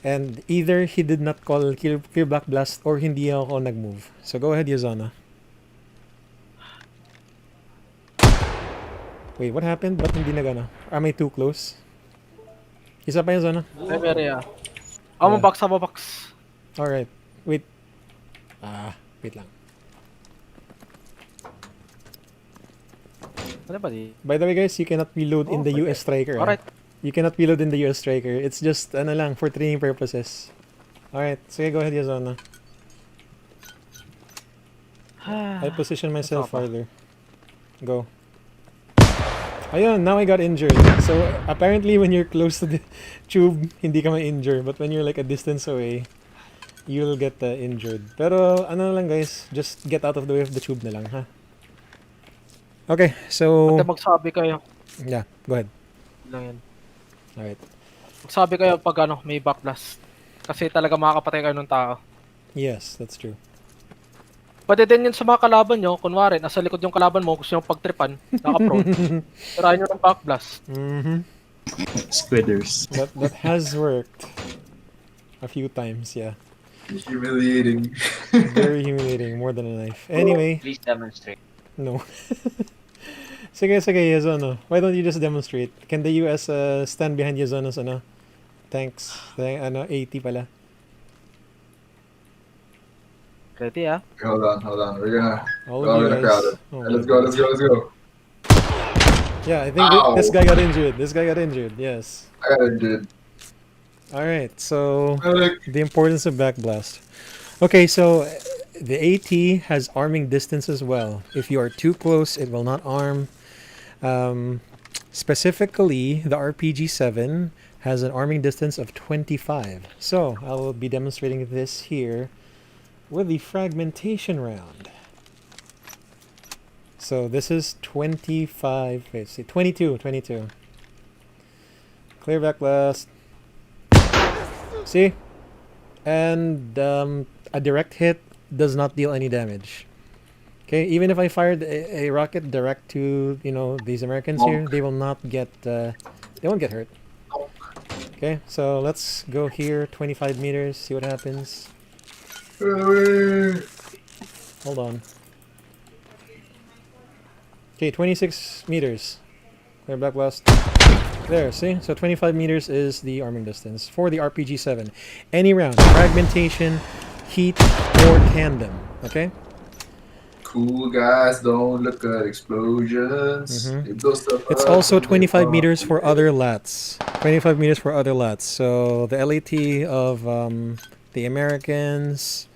and either he did not call clear back blast or hindi ako nag-move. So go ahead, Yazono. Wait, what happened? Ba't hindi nag-ano? Am I too close? Isa pa Yazono. I'm area. I'm Yeah. a box, I'm a box. Alright. Wait. Wait lang. Ano ba di? By the way, guys, you cannot reload in the US striker. Alright. You cannot reload in the US striker. It's just, lang, for training purposes. Alright. Sige, go ahead, Yazono. I position myself farther. Go. Ayun, now I got injured. So, apparently when you're close to the tube, hindi ka ma-injure. But when you're like a distance away, you'll get injured. Pero, lang guys, just get out of the way of the tube na lang, ha? Okay, so... Pati magsabi kayo. Yeah, go ahead. Lang yan. Alright. Magsabi kayo pag may back blast. Kasi talaga makakapatay kayo ng tao. Yes, that's true. Pwede din yun sa mga kalaban nyo. Kunwari, nasa likod yung kalaban mo, gusto nyo pagtripan, naka-prone. Tirahin nyo ng back blast. Mm-hmm. Squidders. That has worked. A few times, yeah. Humiliating. Very humiliating, more than a knife. Anyway. Please demonstrate. No. Sige, Yazono. Why don't you just demonstrate? Can the US stand behind Yazono's tanks? 80 pala. Ready, ah? Hold on. We're gonna All go of you in a guys. crowd. Oh Let's my go. Yeah, I think Ow. this guy got injured. Yes. I got injured. Alright, so Medic. the importance of backblast. Okay, so the AT has arming distance as well. If you are too close, it will not arm. Specifically, the RPG-7 has an arming distance of 25. So I will be demonstrating this here with the fragmentation round. So this is 25, wait, see, 22. Clear backblast. See? And a direct hit does not deal any damage. Okay, even if I fired a rocket direct to, these Americans here, they will not get, they won't get hurt. Okay, so let's go here, 25 meters, see what happens. Hold on. Okay, 26 meters. Clear backblast. There, see? So 25 meters is the arming distance for the RPG-7. Any round, fragmentation, heat, or tandem. Okay? Cool guys, don't look at explosions. Leave those stuff It's up. also 25 meters for other lats. 25 meters for other lats. So the LAT of the Americans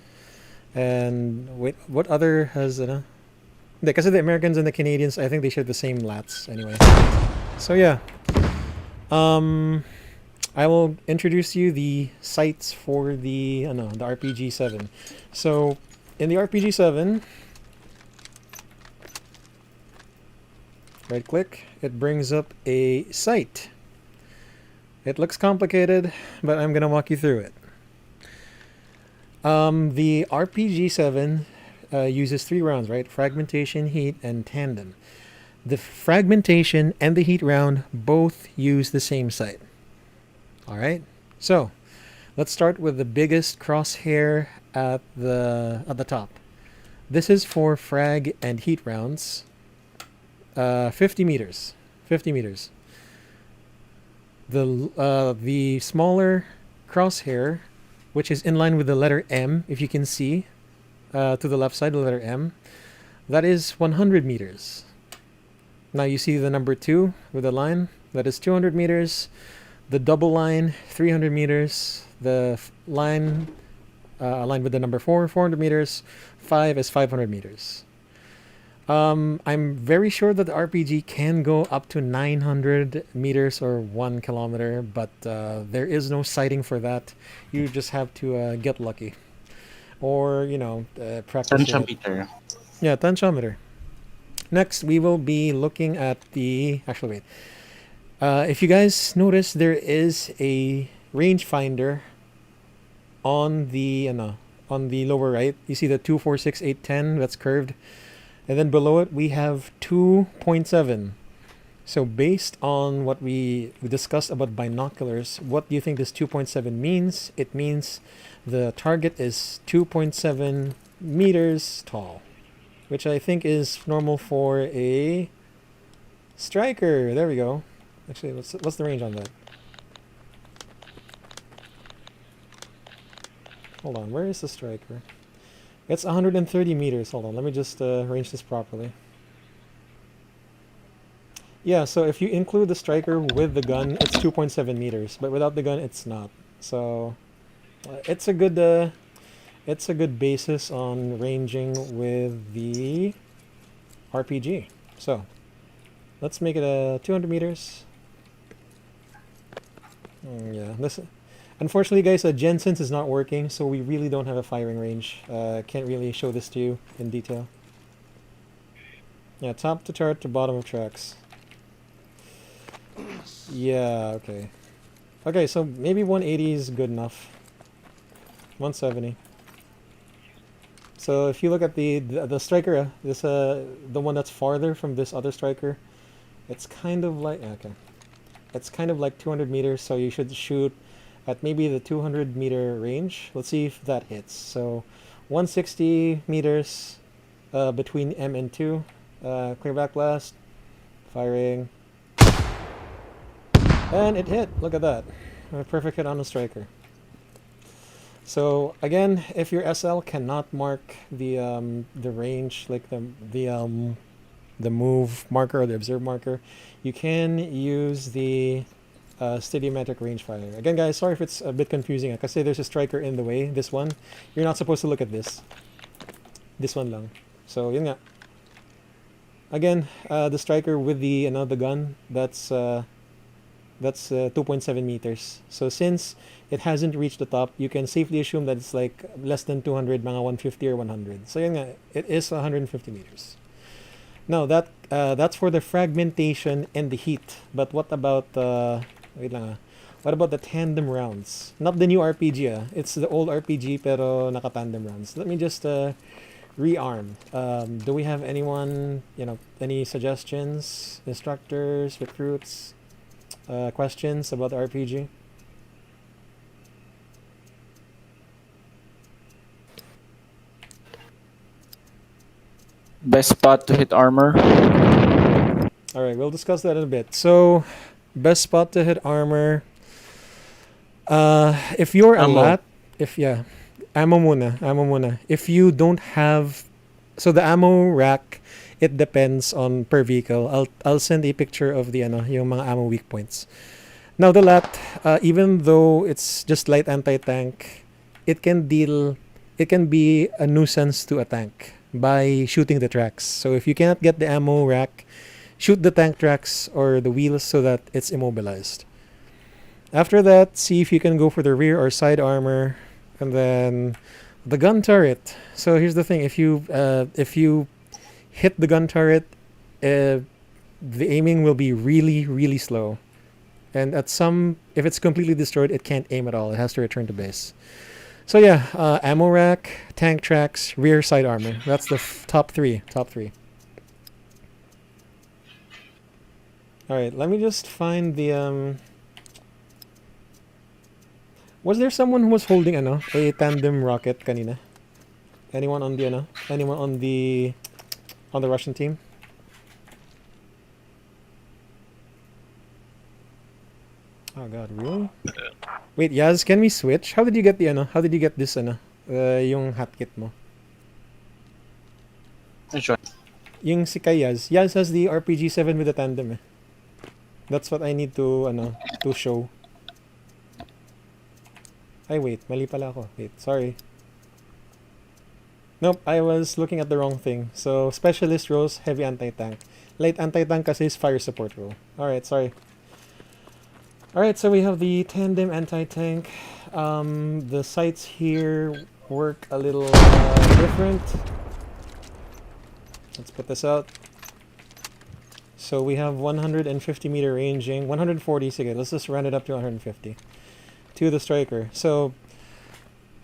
and wait, what other has because of the Americans and the Canadians, I think they share the same lats anyway. So yeah. I will introduce you the sights for the RPG-7. So in the RPG-7, right click, it brings up a sight. It looks complicated, but I'm gonna walk you through it. The RPG-7 uses 3 rounds, right? Fragmentation, heat, and tandem. The fragmentation and the heat round both use the same sight. Alright, so let's start with the biggest crosshair at the top. This is for frag and heat rounds. 50 meters. 50 meters. The smaller crosshair, which is in line with the letter M, if you can see, to the left side, the letter M, that is 100 meters. Now you see the number 2 with the line, that is 200 meters. The double line, 300 meters. The line aligned with the number 4, 400 meters. 5 is 500 meters. I'm very sure that the RPG can go up to 900 meters or 1 kilometer, but there is no sighting for that. You just have to get lucky. Or, practice. Tensiometer. Yeah, tensiometer. next we will be looking at the... Actually, wait. If you guys notice, there is a rangefinder on the lower right. You see the 2, 4, 6, 8, 10 that's curved. And then below it, we have 2.7. So based on what we discussed about binoculars, what do you think this 2.7 means? It means the target is 2.7 meters tall, which I think is normal for a striker. There we go. Actually, what's the range on that? Hold on, where is the striker? It's 130 meters. Hold on, let me just arrange this properly. Yeah, so if you include the striker with the gun, it's 2.7 meters, but without the gun, it's not. So it's a good basis on ranging with the RPG. So let's make it a 200 meters. Yeah, listen. Unfortunately, guys, Jensen's is not working, so we really don't have a firing range. Can't really show this to you in detail. Yeah, top to turret to bottom of tracks. Yeah, okay. Okay, so maybe 180 is good enough. 170. So if you look at the striker, the one that's farther from this other striker, it's kind of like... Okay. It's kind of like 200 meters, so you should shoot at maybe the 200 meter range. Let's see if that hits. So 160 meters between M and 2. Clear back blast. Firing. And it hit. Look at that. A perfect hit on the striker. So again, if your SL cannot mark the range, like the move marker or the observe marker, you can use the steadiometric rangefinder. Again, guys, sorry if it's a bit confusing. Because say there's a striker in the way. This one, you're not supposed to look at this. This one lang. So yun nga. Again, the striker with the another gun, that's 2.7 meters. So since it hasn't reached the top, you can safely assume that it's like less than 200, mga 150 or 100. So yun nga, it is 150 meters. Now that's for the fragmentation and the heat. But what about wait lang. What about the tandem rounds? Not the new RPG. It's the old RPG pero naka-tandem rounds. Let me just rearm. Do we have anyone, any suggestions, instructors, recruits, questions about the RPG? Best spot to hit armor. Alright, we'll discuss that in a bit. So, best spot to hit armor. If you're a lat, ammo muna. If you don't have, so the ammo rack, it depends on per vehicle. I'll send a picture of the yung mga ammo weak points. Now the lat, even though it's just light anti-tank, it can be a nuisance to a tank by shooting the tracks. So if you cannot get the ammo rack, shoot the tank tracks or the wheels so that it's immobilized. After that, see if you can go for the rear or side armor, and then the gun turret. So here's the thing: if you hit the gun turret, the aiming will be really, really slow, and if it's completely destroyed, it can't aim at all. It has to return to base. So yeah, ammo rack, tank tracks, rear, side armor. That's the top three. All right, let me just find the Was there someone who was holding a tandem rocket kanina? Anyone on the Russian team? Oh god, really? Wait, Yaz, can we switch? How did you get this yung hat kit mo? Sure. Yung si kay Yaz. Yaz has the RPG-7 with the tandem eh. That's what I need to show. Ay wait, mali pala ako. Wait, sorry. Nope, I was looking at the wrong thing. So, specialist roles, heavy anti-tank. Light anti-tank kasi is fire support role. Alright, sorry. Alright, so we have the tandem anti-tank. The sights here work a little different. Let's put this out. So we have 150 meter ranging, 140. Sige, let's just round it up to 150 to the striker. So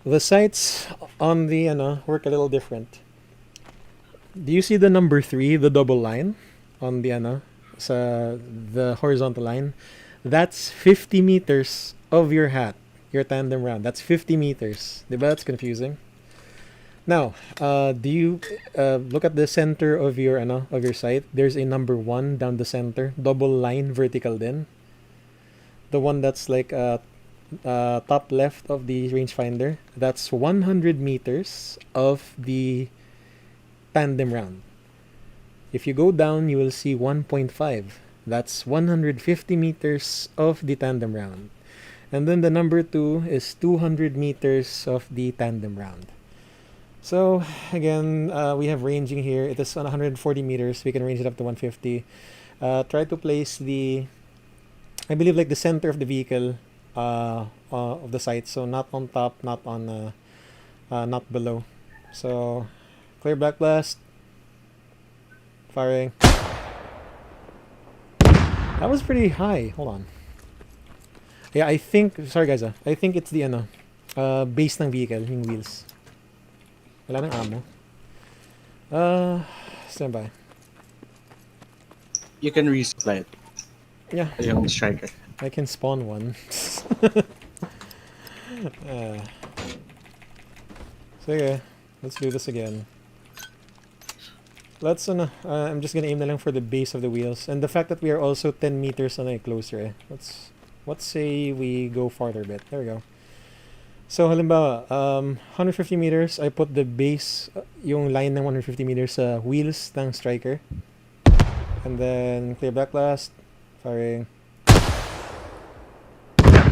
the sights on the work a little different. Do you see the number 3, the double line on the sa the horizontal line? That's 50 meters of your hat, your tandem round. That's 50 meters. Diba? That's confusing. Now, do you look at the center of your sight? There's a number 1 down the center, double line vertical din. The one that's like top left of the rangefinder. That's 100 meters of the tandem round. If you go down, you will see 1.5. That's 150 meters of the tandem round. And then the number 2 is 200 meters of the tandem round. So again, we have ranging here. It is on 140 meters. We can range it up to 150. Try to place I believe like the center of the vehicle of the sight. So not on top, not on, not below. So clear black blast. Firing. That was pretty high. Hold on. Yeah, I think. Sorry guys. I think it's the base ng vehicle, yung wheels. Wala nang ammo. Stand by. You can resupply it. Yeah. Yung striker. I can spawn one. Sige. Let's do this again. Let's I'm just gonna aim na lang for the base of the wheels. And the fact that we are also 10 meters closer. Let's say we go farther a bit. There we go. So halimbawa, 150 meters, I put the base, yung line ng 150 meters sa wheels ng striker. And then clear black blast, firing.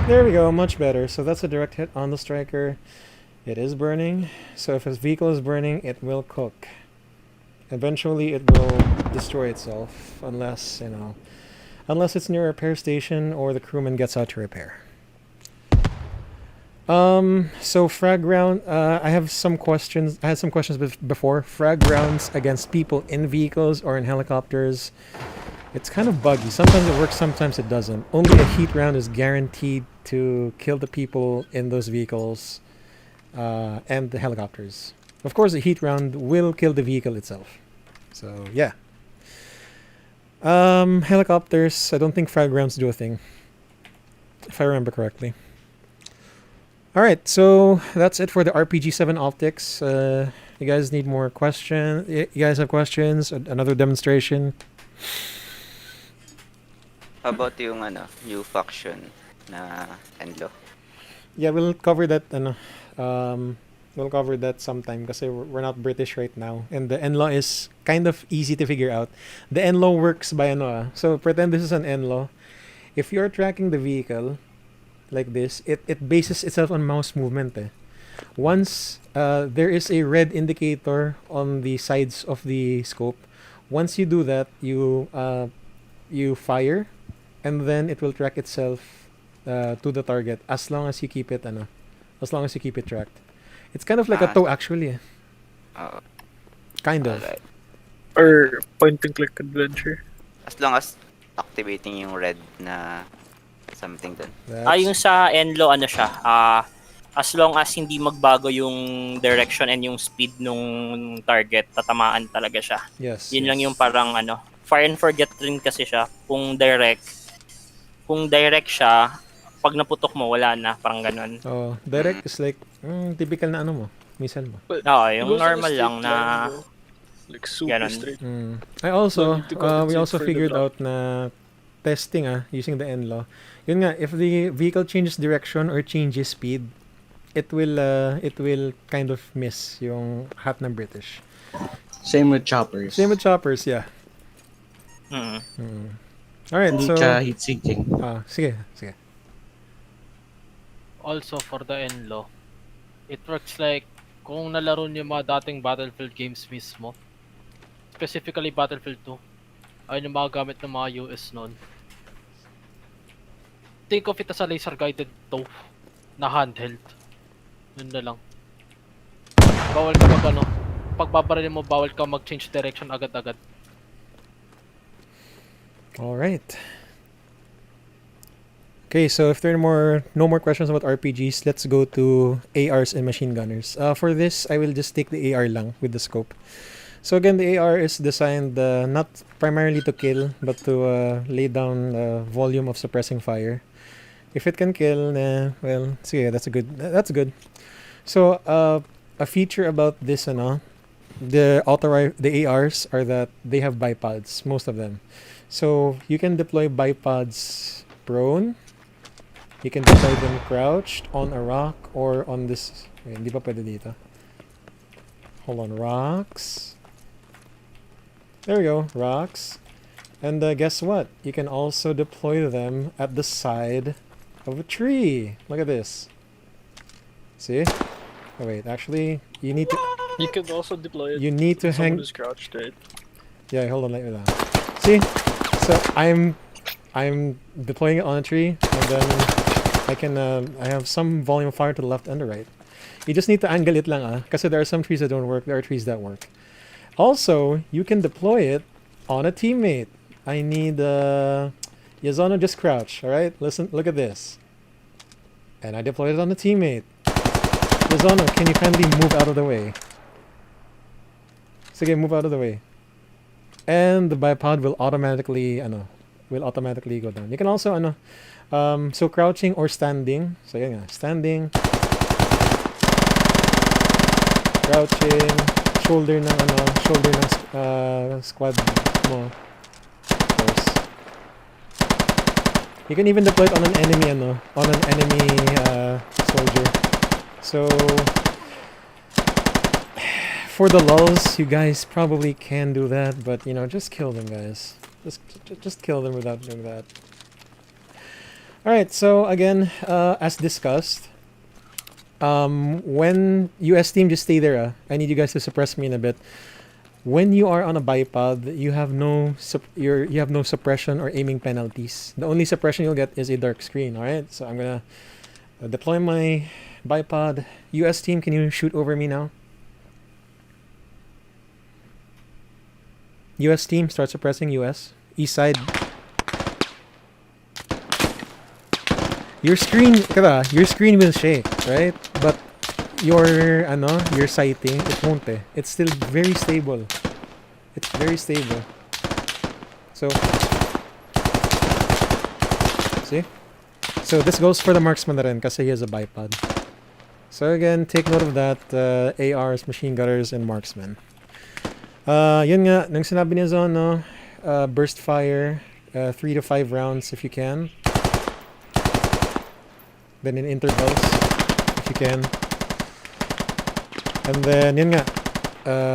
There we go, much better. So that's a direct hit on the striker. It is burning. So if his vehicle is burning, it will cook. Eventually it will destroy itself unless it's near a repair station or the crewman gets out to repair. So frag round, I have some questions. I had some questions before. Frag rounds against people in vehicles or in helicopters. It's kind of buggy. Sometimes it works, sometimes it doesn't. Only a heat round is guaranteed to kill the people in those vehicles and the helicopters. Of course, a heat round will kill the vehicle itself. So, yeah. Helicopters, I don't think frag rounds do a thing. If I remember correctly. Alright, so that's it for the RPG-7 optics. You guys need more questions? You guys have questions? Another demonstration? How about yung new faction na Enlo? Yeah, we'll cover that we'll cover that sometime kasi we're not British right now. And the NLAW is kind of easy to figure out. The NLAW works by so pretend this is an NLAW. If you're tracking the vehicle like this, it bases itself on mouse movement. Once there is a red indicator on the sides of the scope, once you do that, you fire, and then it will track itself to the target as long as you keep it tracked. It's kind of like a tow actually. Kind of. Alright. Or point and click adventure. As long as activating yung red na something dun. Yung sa Enlo siya, as long as hindi magbago yung direction and yung speed nung target, tatamaan talaga siya. Yes. Yun lang yung parang fire and forget rin kasi siya. Kung direct siya, pag naputok mo, wala na, parang ganun. Oh, direct is like typical na missile mo. Yung normal lang na like super ganun. straight. I also we also for the figured drop. out na testing using the NLAW. Yun nga, if the vehicle changes direction or changes speed, it will kind of miss yung hat ng British. Same with choppers. Same with choppers, yeah. Alright, Hindi so ka heat seeking. sige. Also for the NLO, it works like kung nalaro niyo mga dating Battlefield games mismo, specifically Battlefield 2, ayun yung mga gamit ng mga US noon. Think of it as a laser guided tow na handheld. Yun na lang. Bawal ka pag babaril mo, bawal ka mag-change direction agad-agad. All right. Okay, so if there are no more questions about RPGs, let's go to ARs and machine gunners. For this, I will just take the AR lang with the scope. So again, the AR is designed not primarily to kill, but to lay down volume of suppressing fire. If it can kill, well, sige, that's good. That's good. So a feature about this, the ARs are that they have bipods, most of them. So you can deploy bipods prone. You can deploy them crouched on a rock or on this. Hindi pa pwede dito. Hold on, rocks. There we go, rocks. And guess what? You can also deploy them at the side of a tree. Look at this. See? Oh wait, actually, you need to. You could also deploy it. You need to Someone hang. who's crouched, right? Yeah, hold on, like that. See? So I'm deploying it on a tree, and then I have some volume of fire to the left and the right. You just need to angle it lang kasi there are some trees that don't work, there are trees that work. Also, you can deploy it on a teammate. I need Yazono, just crouch, alright? Listen, look at this. And I deployed it on a teammate. Yazono, can you kindly move out of the way? Sige, move out of the way. And the bipod will automatically go down. You can also so crouching or standing. So yan nga, standing, crouching, shoulder ng squad mo. Of course. You can even deploy it on an enemy soldier. So for the lulz, you guys probably can do that, but just kill them, guys. Just kill them without doing that. Alright, so again, as discussed, when US team, just stay there. I need you guys to suppress me in a bit. When you are on a bipod, you have no suppression or aiming penalties. The only suppression you'll get is a dark screen. Alright, so I'm gonna deploy my bipod. US team, can you shoot over me now? US team, start suppressing US. East side. Your screen will shake, right? But your sighting, it won't. It's still very stable. It's very stable. So, see? So this goes for the marksman na rin kasi he has a bipod. So again, take note of that. ARs, machine gunners, and marksmen. Yun nga, nang sinabi niya Zon, burst fire, 3 to 5 rounds if you can. Then in intervals, if you can. And then, yun nga,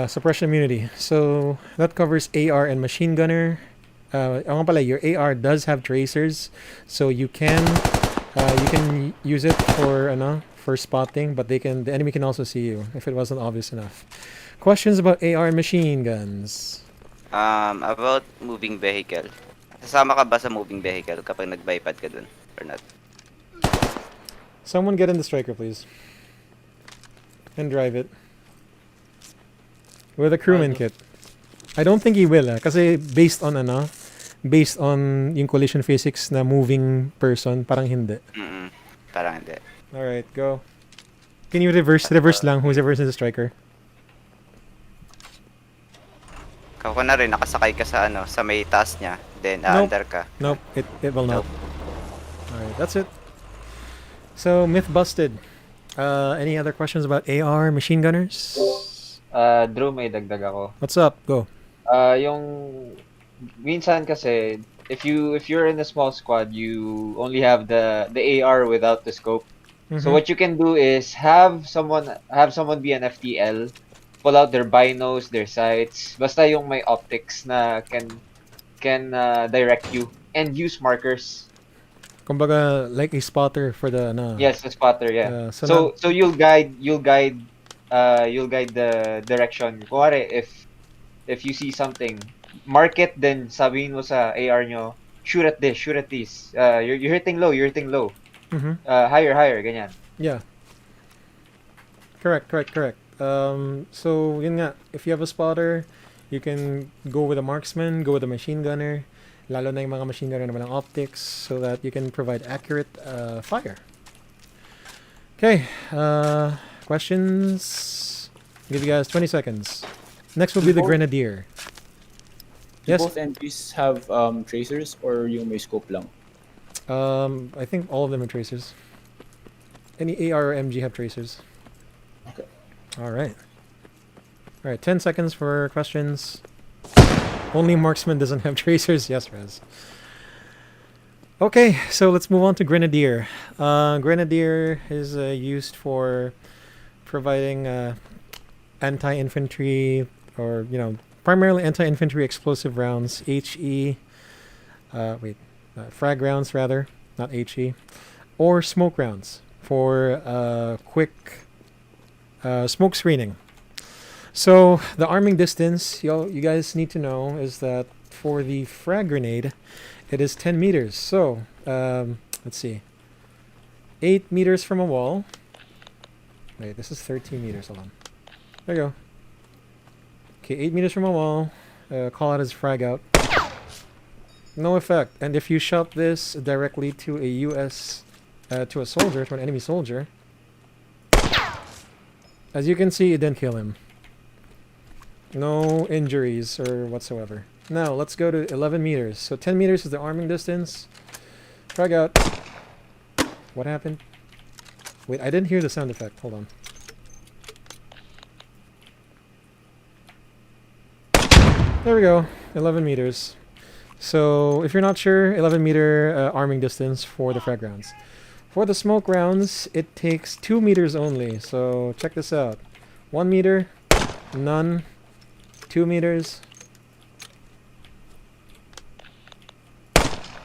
suppression immunity. So, that covers AR and machine gunner. Your AR does have tracers, so you can use it for spotting, but the enemy can also see you if it wasn't obvious enough. Questions about AR and machine guns? About moving vehicle. Sasama ka ba sa moving vehicle kapag nag-bipod ka dun or not? Someone get in the striker, please. And drive it. With a crewman kit. I don't think he will, kasi based on yung collision physics na moving person, parang hindi. Parang hindi. Alright, go. Can you reverse lang? Who's reversing the striker? Kako na rin, nakasakay ka sa may taas niya, then Nope. under ka. Nope, it will not. Nope. Alright, that's it. So, myth busted. Any other questions about AR, machine gunners? Drew, may dagdag ako. What's up? Go. Yung minsan kasi if you're in a small squad, you only have the AR without the scope. So what you can do is have someone be an FTL, pull out their binos, their sights, basta yung may optics na can direct you, and use markers. Kumbaga, like a spotter for the Yes, a spotter, yeah. So you'll guide the direction. Kuwari, if you see something, mark it, then sabihin mo sa AR nyo, shoot at this, you're hitting low. Higher, ganyan. Yeah. Correct. So, yun nga, if you have a spotter, you can go with a marksman, go with a machine gunner, Lalo na yung mga machine gun na walang optics so that you can provide accurate fire. Okay, questions? Give you guys 20 seconds. Next will be the Grenadier. Do Yes? both MGs have tracers or yung may scope lang? I think all of them are tracers. Any AR or MG have tracers. Okay. Alright. Alright, 10 seconds for questions. Only Marksman doesn't have tracers. Yes, Rez. Okay, so let's move on to Grenadier. Grenadier is used for providing anti-infantry or, primarily anti-infantry explosive rounds, frag rounds rather, not HE, or smoke rounds for quick smoke screening. So the arming distance, you guys need to know, is that for the frag grenade, it is 10 meters. So let's see, 8 meters from a wall. Wait, this is 13 meters. Hold on. There you go. Okay, 8 meters from a wall. Call out as frag out. No effect. And if you shot this directly to a to a soldier, to an enemy soldier, as you can see, it didn't kill him. No injuries or whatsoever. Now, let's go to 11 meters. So 10 meters is the arming distance. Frag out. What happened? Wait, I didn't hear the sound effect. Hold on. There we go. 11 meters. So, if you're not sure, 11 meter arming distance for the frag rounds. For the smoke rounds, it takes 2 meters only. So, check this out. 1 meter, none. 2 meters.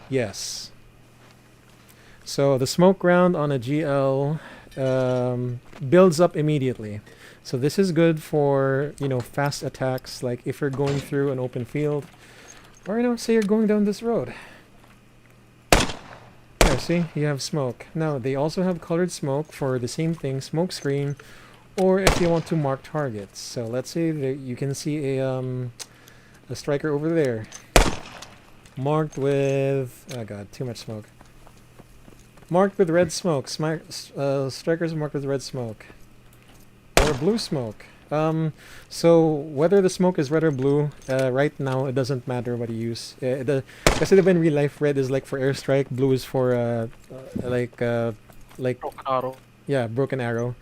Yes. So the smoke round on a GL builds up immediately. So this is good for, fast attacks, like if you're going through an open field, or, say you're going down this road. There, see? You have smoke. Now, they also have colored smoke for the same thing, smoke screen, or if you want to mark targets. So let's say that you can see a striker over there. Marked with... oh god, too much smoke. Marked with red smoke. Strikers marked with red smoke. Or blue smoke. So whether the smoke is red or blue, right now it doesn't matter what you use. Kasi diba in real life, red is like for airstrike, blue is for like Broken arrow. yeah, broken arrow.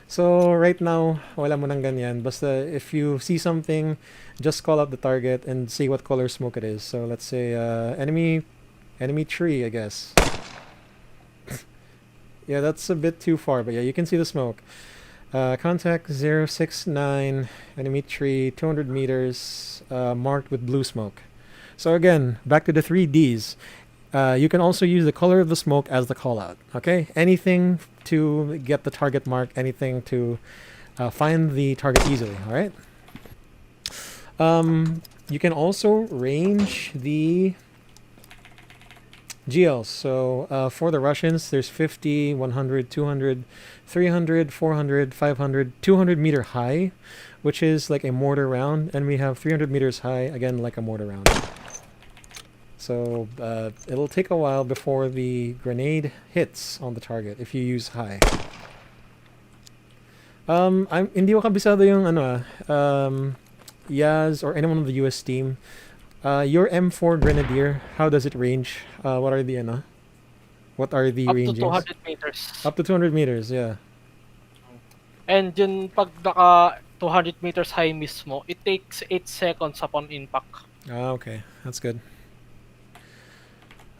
So right now, wala mo nang ganyan. Basta if you see something, just call out the target and see what color smoke it is. So let's say enemy tree, I guess. Yeah, that's a bit too far, but yeah, you can see the smoke. Contact 069, enemy tree, 200 meters, marked with blue smoke. So again, back to the 3Ds. You can also use the color of the smoke as the call out. Okay, anything to get the target mark, anything to find the target easily. All right. You can also range the GLs. So for the Russians, there's 50, 100, 200, 300, 400, 500, 200 meter high, which is like a mortar round, and we have 300 meters high, again like a mortar round. So it'll take a while before the grenade hits on the target if you use high. Hindi ko kabisado yung Yaz or anyone on the US team. Your M4 Grenadier, how does it range? What are the What are the ranges? Up to 200 meters. Up to 200 meters, yeah. And yun, pag naka 200 meters high mismo, it takes 8 seconds upon impact. Ah, okay. That's good.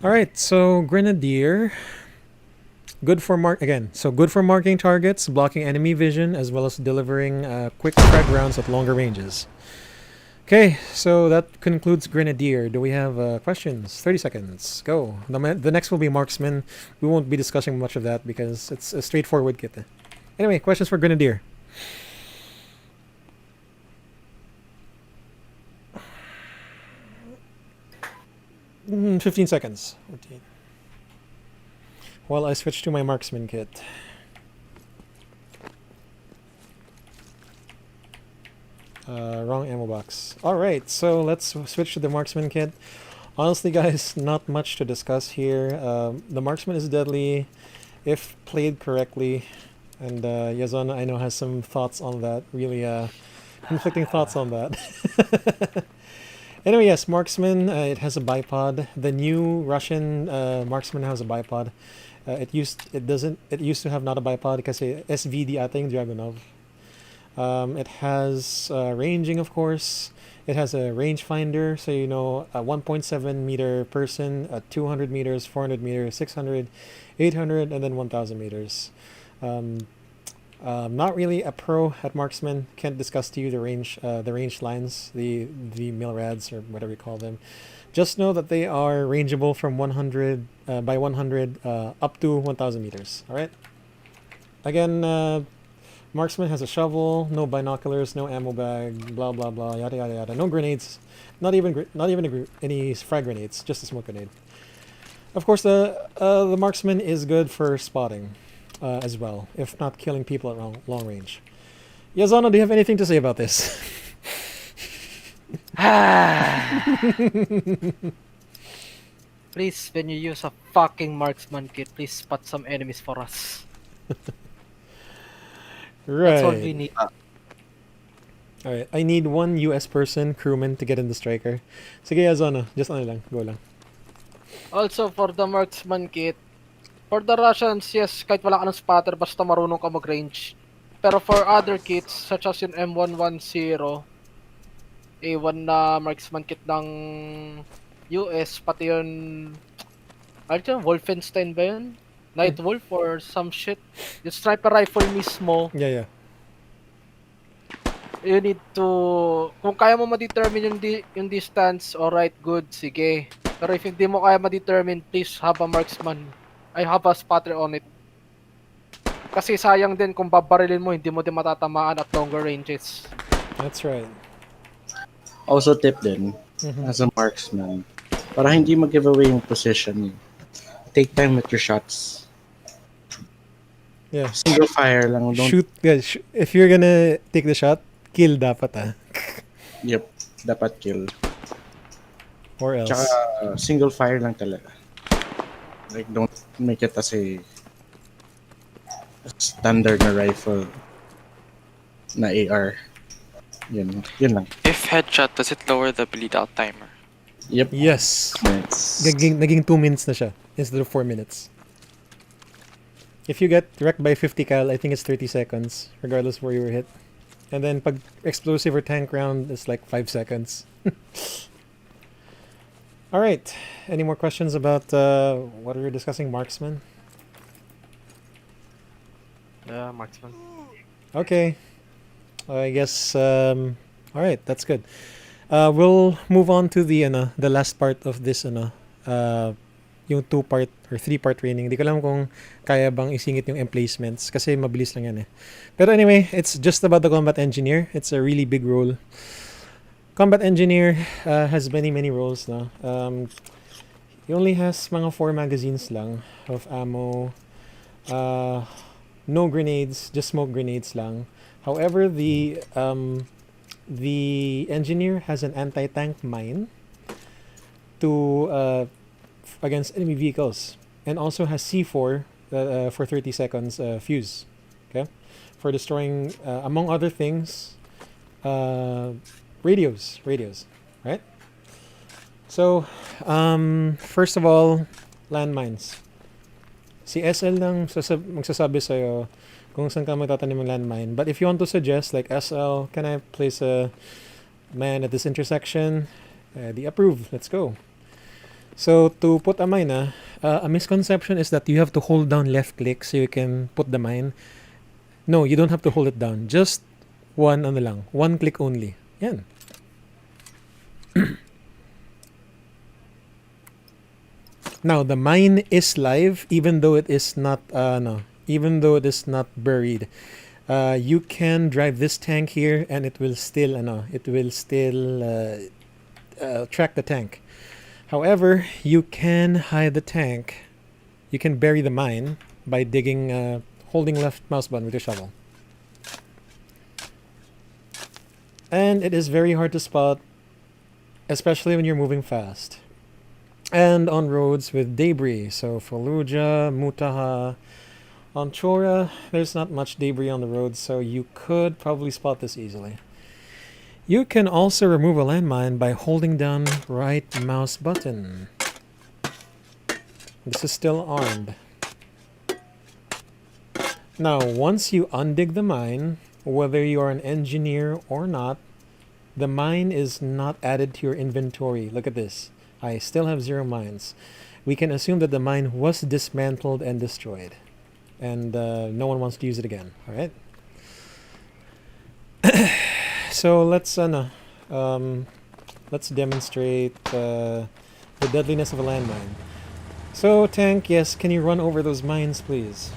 Alright, so Grenadier. Good for good for marking targets, blocking enemy vision, as well as delivering quick frag rounds at longer ranges. Okay, so that concludes Grenadier. Do we have questions? 30 seconds. Go. The next will be Marksman. We won't be discussing much of that because it's a straightforward kit. Anyway, questions for Grenadier. Mm, 15 seconds. 14. While I switch to my Marksman kit. Wrong ammo box. Alright, so let's switch to the Marksman kit. Honestly, guys, not much to discuss here. The marksman is deadly if played correctly, and Yazon, I know, has some thoughts on that. Really, conflicting thoughts on that. Anyway, yes, marksman. It has a bipod. The new Russian marksman has a bipod. It used to have not a bipod kasi SVD ating Dragunov. It has ranging, of course. It has a rangefinder, so you know a 1.7 meter person, 200 meters, 400 meters, 600, 800, and then 1,000 meters. Not really a pro at marksman. Can't discuss to you the range lines, the milrads or whatever you call them. Just know that they are rangeable from 100 by 100 up to 1,000 meters. All right. Again. Marksman has a shovel, no binoculars, no ammo bag, blah blah blah, yada yada yada. No grenades, not even any frag grenades, just a smoke grenade. Of course, the marksman is good for spotting as well, if not killing people at long range. Yazano, do you have anything to say about this? Please, when you use a fucking marksman kit, please spot some enemies for us. Right. That's all we need. Alright, I need one US person, crewman, to get in the striker. Sige, Yazano, just ano lang, go lang. Also, for the marksman kit, for the Russians, yes, kahit wala ka ng spotter, basta marunong ka mag-range. Pero for other kits, such as yung M110, A1 na marksman kit ng US, pati yun, ano yun, Wolfenstein ba yun? Night Wolf or some shit. Yung sniper rifle mismo. Yeah. You need to, kung kaya mo ma-determine yung distance, alright, good, sige. Pero if hindi mo kaya ma-determine, please have a marksman. I have a spotter on it. Kasi sayang din kung babarilin mo, hindi mo din matatamaan at longer ranges. That's right. Also tip din, as a marksman, para hindi mag-giveaway yung position, take time with your shots. Yeah. Single fire lang. Don't... Shoot, guys. If you're gonna take the shot, kill dapat Yep, dapat kill. Or else. Tsaka single fire lang talaga. Like, don't make it as a standard na rifle na AR. Yun lang. If headshot, does it lower the bleed out timer? Yep. Yes. Naging 2 minutes na siya instead of 4 minutes. If you get wrecked by 50 cal, I think it's 30 seconds, regardless of where you were hit. And then pag explosive or tank round, it's like 5 seconds. Alright, any more questions about what we were discussing, marksman? Yeah, marksman. Okay. I guess, alright, that's good. We'll move on to the last part of this, yung 2-part or 3-part training. Hindi ko alam kung kaya bang isingit yung emplacements kasi mabilis lang yan eh. Pero anyway, it's just about the combat engineer. It's a really big role. Combat engineer has many roles na. He only has mga 4 magazines lang of ammo. No grenades, just smoke grenades lang. However, the engineer has an anti-tank mine to against enemy vehicles, and also has C4 for 30 seconds fuse, okay, for destroying among other things radios, right? So first of all, landmines. Si SL lang magsasabi sa'yo kung saan ka magtatanim ng landmine, but if you want to suggest like SL, can I place a man at this intersection? The approve, let's go. So to put a mine, a misconception is that you have to hold down left click so you can put the mine. No, you don't have to hold it down. Just one click only. Yan. Now the mine is live, even though it is not buried. You can drive this tank here, and it will still track the tank. However, you can hide the tank. You can bury the mine by digging, holding left mouse button with your shovel. And it is very hard to spot, especially when you're moving fast. and on roads with debris. So Fallujah, Mutaha, on Chora, there's not much debris on the roads, so you could probably spot this easily. You can also remove a landmine by holding down right mouse button. This is still armed. Now, once you undig the mine, whether you are an engineer or not, the mine is not added to your inventory. Look at this. I still have 0 mines. We can assume that the mine was dismantled and destroyed. And no one wants to use it again. Alright? So let's demonstrate the deadliness of a landmine. So, Tank, yes, can you run over those mines, please?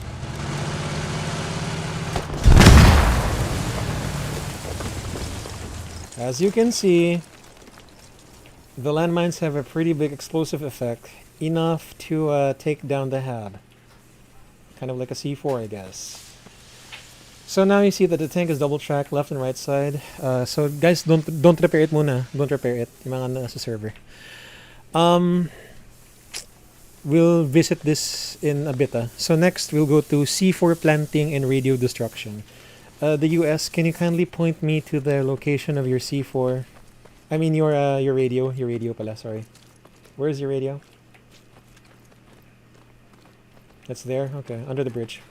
As you can see, the landmines have a pretty big explosive effect, enough to take down the hab. Kind of like a C4, I guess. So now you see that the tank is double track, left and right side. So guys, don't repair it muna. Don't repair it. Yung mga nasa server. We'll visit this in a bit. So next, we'll go to C4 planting and radio destruction. The US, can you kindly point me to the location of your C4? I mean your radio. Your radio pala, sorry. Where is your radio? That's there? Okay, under the bridge.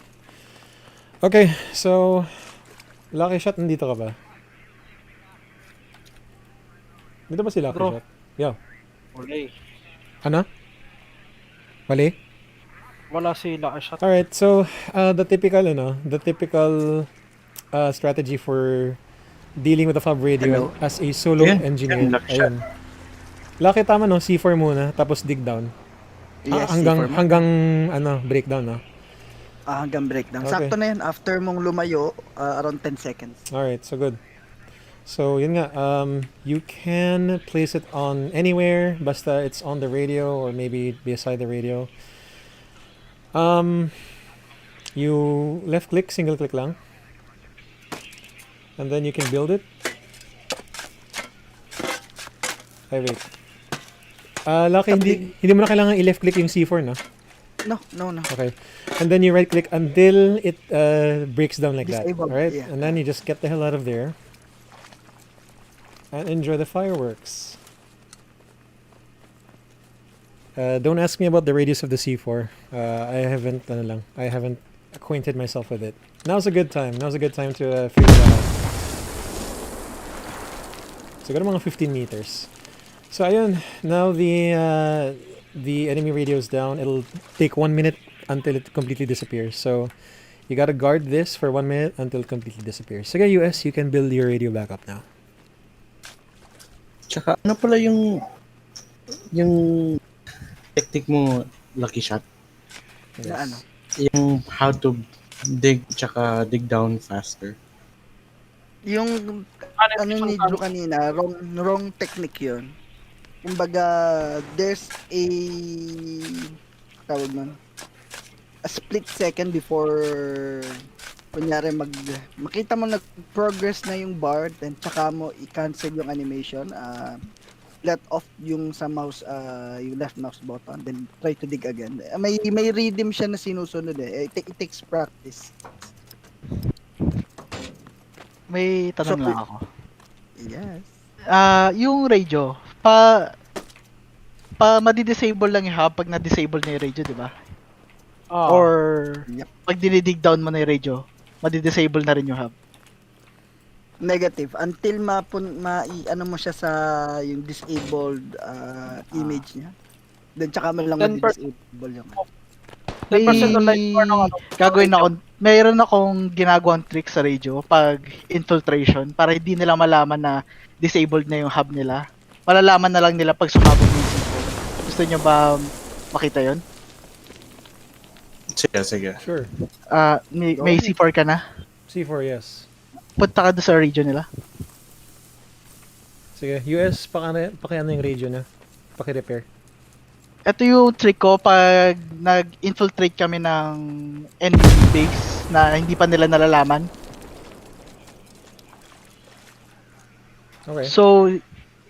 Okay, so Lucky Shot, nandito ka ba? Dito ba si Lucky Bro. Shot? Yo. Wala Ano? Wali? Wala si Lucky Shot. Alright, so the typical strategy for dealing with a FAB radio as a solo engineer. Ayun. Lucky, tama no, C4 muna tapos dig down. Yes, hanggang breakdown no. Hanggang breakdown. Okay. Sakto na yan after mong lumayo around 10 seconds. Alright, so good. So yun nga, you can place it on anywhere basta it's on the radio or maybe beside the radio. You left click, single click lang. And then you can build it. Ay, wait. Lucky, hindi mo na kailangan i-left click yung C4, no? No. Okay. And then you right click until it breaks down like Disable, that. Alright? yeah. And then you just get the hell out of there. And enjoy the fireworks. Don't ask me about the radius of the C4. I haven't acquainted myself with it. Now's a good time. Now's a good time to figure that out. Siguro mga 15 meters. So ayun, now the enemy radio is down. It'll take 1 minute until it completely disappears. So you gotta guard this for 1 minute until it completely disappears. So US, you can build your radio back up now. Tsaka ano pala yung technique mo, Lucky Shot? Na ano? Yung how to dig tsaka dig down faster. Yung ano ni Drew kanina, wrong technique yun. Kumbaga, there's a tawag nun, a split second before kunyari makita mo nag-progress na yung bar, then tsaka mo i-cancel yung animation, let off yung sa mouse, yung left mouse button, then try to dig again. May rhythm siya na sinusunod eh. It takes practice. May tanong lang ako. Yes. Yung radio, madi-disable lang yung hub pag na-disable na yung radio, di ba? Or pag dinidig down mo na yung radio, madi-disable na rin yung hub. Negative. Until ano mo siya sa yung disabled image niya. Then tsaka mo lang ma-disable yung gagawin ako, mayroon akong ginagawang trick sa radio pag infiltration para hindi nila malaman na disabled na yung hub nila. Malalaman na lang nila pag sumabog yung C4. Gusto nyo ba makita yon? Sige. Sure. May C4 ka na? C4, yes. Punta ka doon sa radio nila. Sige, US, pakiano yung radio na. Paki-repair. Ito yung trick ko pag nag-infiltrate kami ng enemy base na hindi pa nila nalalaman. Okay. So,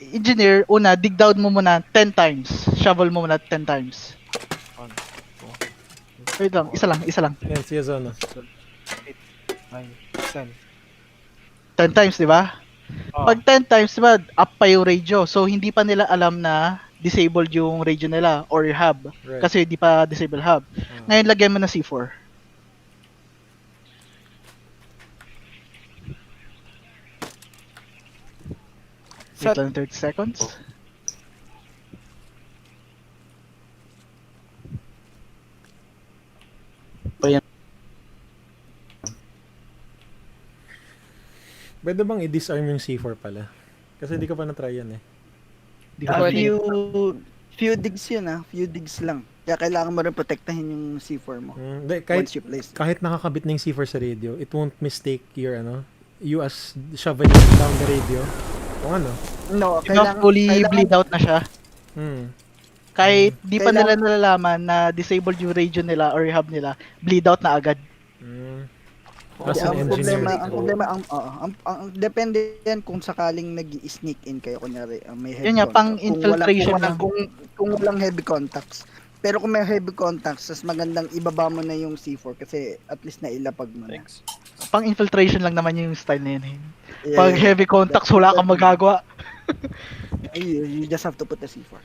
engineer, una, dig down mo muna 10 times. Shovel mo muna 10 times. 1, 2, Wait lang, isa lang. Yan, siya zona. 9, 10. 10 times, di ba? Oh. Pag 10 times, di ba, up pa yung radio. So, hindi pa nila alam na disabled yung radio nila or hub. Right. Kasi hindi pa disabled hub. Ngayon, lagyan mo na C4. Wait lang 30 seconds. Pwede bang i-disarm yung C4 pala? Kasi di ko pa na-try yan eh. Few digs yun few digs lang. Kaya kailangan mo rin protektahin yung C4 mo. Kahit, once you place it. kahit nakakabit na yung C4 sa radio, it won't mistake your you as shoveling down the radio. Kung ano. No, Fully bleed out na siya. Kahit di pa nila Kailangan- nalalaman na disabled yung radio nila or hub nila, bleed out na agad. As Ang an engineer. problema, ang depende yan kung sakaling nag-sneak in kayo, kunyari, may heavy Yun nga, contact. pang-infiltration Kung walang heavy contacts. Pero kung may heavy contacts, mas magandang ibaba mo na yung C4 kasi at least nailapag mo na. Pang infiltration lang naman yung style na yun. Yeah, Pag heavy contacts, wala kang magagawa. You just have to put the C4.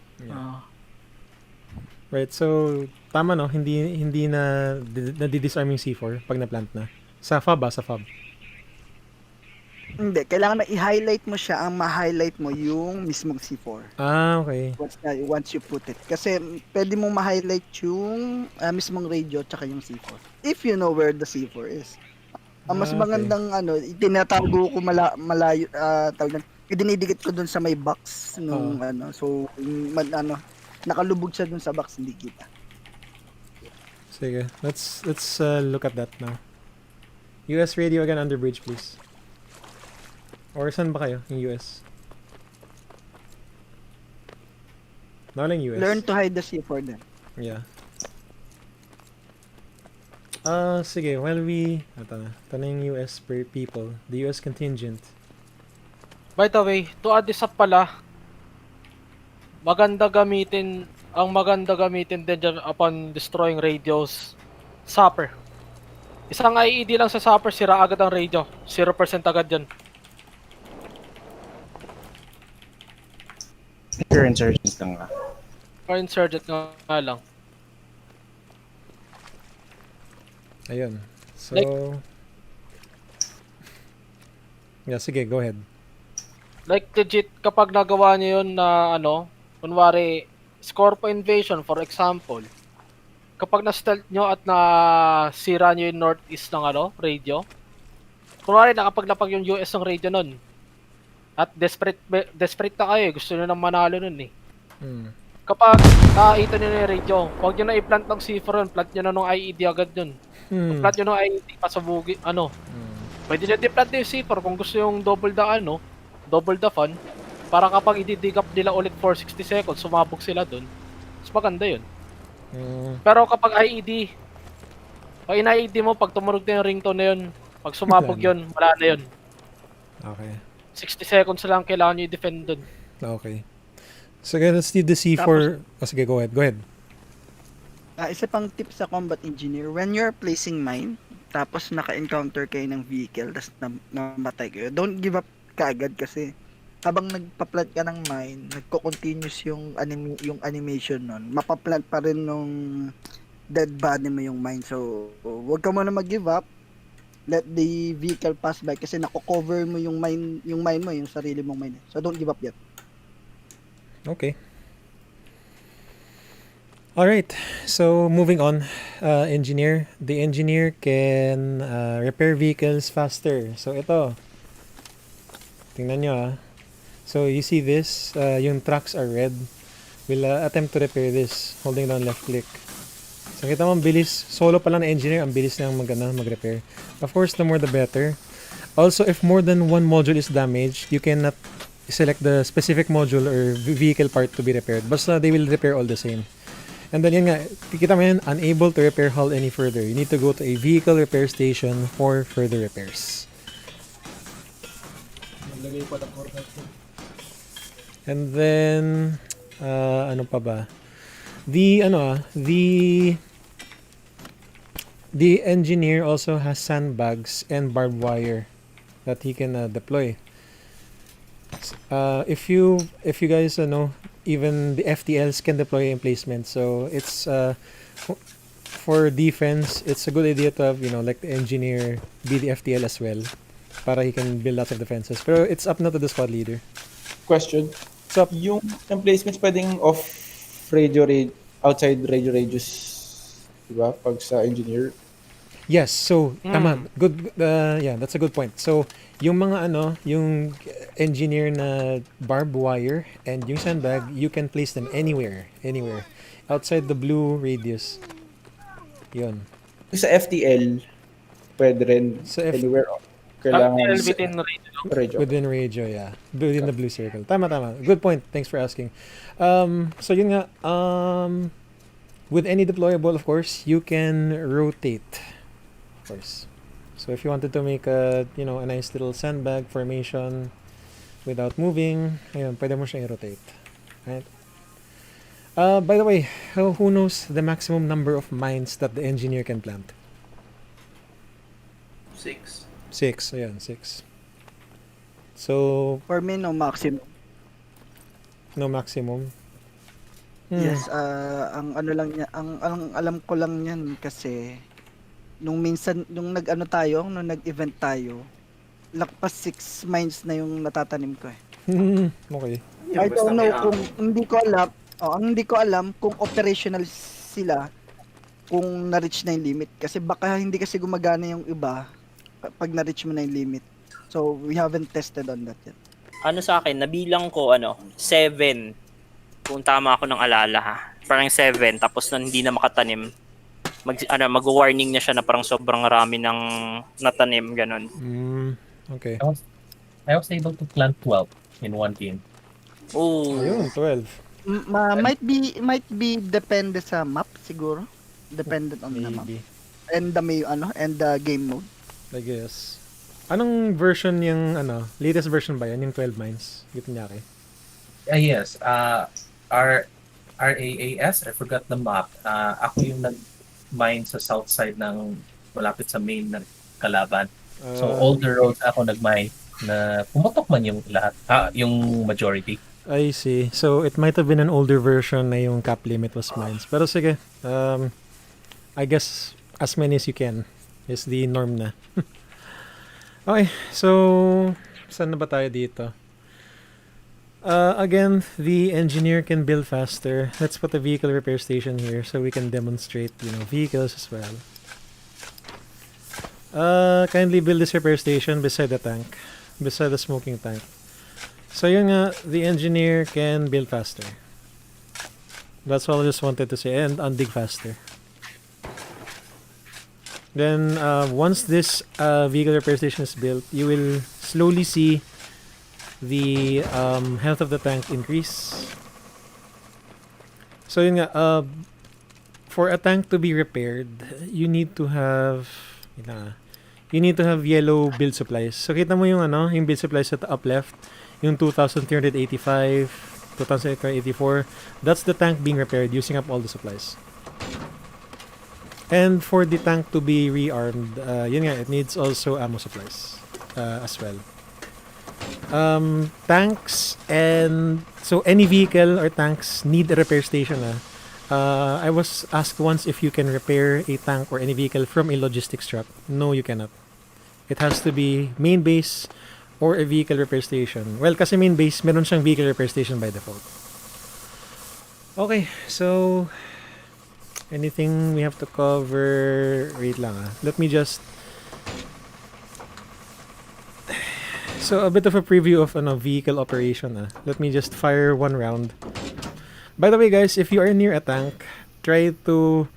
Right, so tama no, hindi na nadi-disarm yung C4 pag na-plant na. Sa FAB sa FAB. Hindi, kailangan na i-highlight mo siya, ang ma-highlight mo yung mismong C4. Okay. Once you put it. Kasi pwede mong ma-highlight yung mismong radio tsaka yung C4. If you know where the C4 is. Ang mas magandang tinatago ko malayo, idinidikit ko dun sa may box nung so nakalubog siya dun sa box, hindi kita. Sige, let's look at that now. US radio again under bridge, please. Or saan ba kayo? Yung US? Nawalang US. Learn to hide the C4 then. Yeah. Sige, while ito na yung US per people. The US contingent. By the way, to add this up pala, maganda gamitin din dyan upon destroying radios, Sapper. Isang IED lang sa Sapper, sira agad ang radio. 0% agad dyan. Pure insurgent lang nga. Or insurgent nga lang. Ayun. So, yeah, sige, go ahead. Like legit, kapag nagawa niyo yun na kunwari, Scorpio Invasion for example, kapag na-stealth nyo at nasira nyo yung northeast ng radio, kunwari nakapaglapag yung US ng radio nun, at desperate na kayo, gusto nyo nang manalo nun eh. Kapag nakita nyo na yung radio, huwag nyo na i-plant ng C4 yun, plant nyo na ng IED agad yun. Plant nyo ng IED, pasabugin, pwede nyo di-plant yung C4 kung gusto yung double the fun, para kapag i-dig up nila ulit for 60 seconds, sumabog sila dun, mas maganda yun. Pero kapag IED, pag in-IED mo, pag tumunog na yung ringtone na yun, pag sumabog yun, wala na yun. Okay. 60 seconds lang kailangan nyo i-defend dun. Okay. So, let's do the C4. Sige, go ahead. Isa pang tip sa combat engineer, when you're placing mine, tapos naka-encounter kayo ng vehicle, tapos namatay kayo, don't give up kaagad kasi habang nagpa-plant ka ng mine, nagko-continuous yung animation nun. Mapa-plant pa rin nung dead body mo yung mine. So, huwag ka muna mag-give up. Let the vehicle pass by kasi nako-cover mo yung mine mo, yung sarili mong mine. So, don't give up yet. Okay. Alright, so moving on, engineer. The engineer can repair vehicles faster. So ito, tingnan nyo So you see this, yung tracks are red. We'll attempt to repair this, holding down left click. So kita mo, ang bilis, solo pa lang na engineer, ang bilis niyang mag-repair. Of course, the more the better. Also, if more than one module is damaged, you cannot select the specific module or vehicle part to be repaired. Basta they will repair all the same. And then yun nga, kikita mo yan, unable to repair hull any further. You need to go to a vehicle repair station for further repairs. And then, ano pa ba? The engineer also has sandbags and barbed wire that he can deploy. If you guys know, even the FTLs can deploy emplacement. So it's for defense, it's a good idea to have, like the engineer be the FTL as well, para he can build lots of defenses. Pero it's up na to the squad leader. Question. So, yung emplacements pwedeng off outside radio radius, diba? Pag sa engineer. Yes, so tama. Good yeah, that's a good point. So, yung mga yung engineer na barbed wire and yung sandbag, you can place them anywhere outside the blue radius. Yun. Sa FTL, pwede rin anywhere. Kailangan within radio. Within radio, yeah. Within the blue circle. Tama. Good point. Thanks for asking. So yun nga, with any deployable, of course, you can rotate. Of course. So if you wanted to make a nice little sandbag formation without moving, ayun, pwede mo siyang i-rotate. Right? By the way, who knows the maximum number of mines that the engineer can plant? 6. 6. Ayan, 6. So, For me, no maximum. no maximum. Yes, ang ano lang niya, ang alam ko lang niyan kasi nung minsan nung nag-event tayo, lakpas 6 mines na yung natatanim ko eh. Okay. I don't know kung hindi ko alam kung operational sila kung na-reach na yung limit kasi baka hindi kasi gumagana yung iba pag na-reach mo na yung limit. So we haven't tested on that yet. Ano sa akin, nabilang ko 7. Kung tama ako ng alala ha. Parang 7 tapos na hindi na makatanim. Mag-warning na siya na parang sobrang rami ng natanim ganun. Okay. I was able to plant 12 in one game. Oh, ayun, 12. Might be depende sa map siguro. Dependent on the map. And the game mode. I guess. Anong version yung latest version ba yan, yung 12 mines? Gitnyaki. Yes. RAAS, I forgot the map. Ako yung nag-mine sa south side ng malapit sa main na kalaban. So all the roads ako nag-mine na pumatok man yung lahat, yung majority. I see. So it might have been an older version na yung cap limit was mines. Pero sige, I guess as many as you can is the norm na. Okay, so saan na ba tayo dito? Again, the engineer can build faster. Let's put a vehicle repair station here so we can demonstrate, vehicles as well. Kindly build this repair station beside the tank, beside the smoking tank. So yun nga, the engineer can build faster. That's all I just wanted to say, and undig faster. Then once this vehicle repair station is built, you will slowly see the health of the tank increase. So yun nga, for a tank to be repaired, you need to have yellow build supplies. So kita mo yung build supplies at the up left, yung 2,385, 2,884. That's the tank being repaired using up all the supplies. And for the tank to be rearmed, it needs also ammo supplies as well. Tanks and so any vehicle or tanks need a repair station. I was asked once if you can repair a tank or any vehicle from a logistics truck. No, you cannot. It has to be main base or a vehicle repair station. Well, kasi main base, meron siyang vehicle repair station by default. Okay, so anything we have to cover? Wait lang let me just... So a bit of a preview of vehicle operation. Let me just fire one round. By the way, guys, if you are near a tank, try to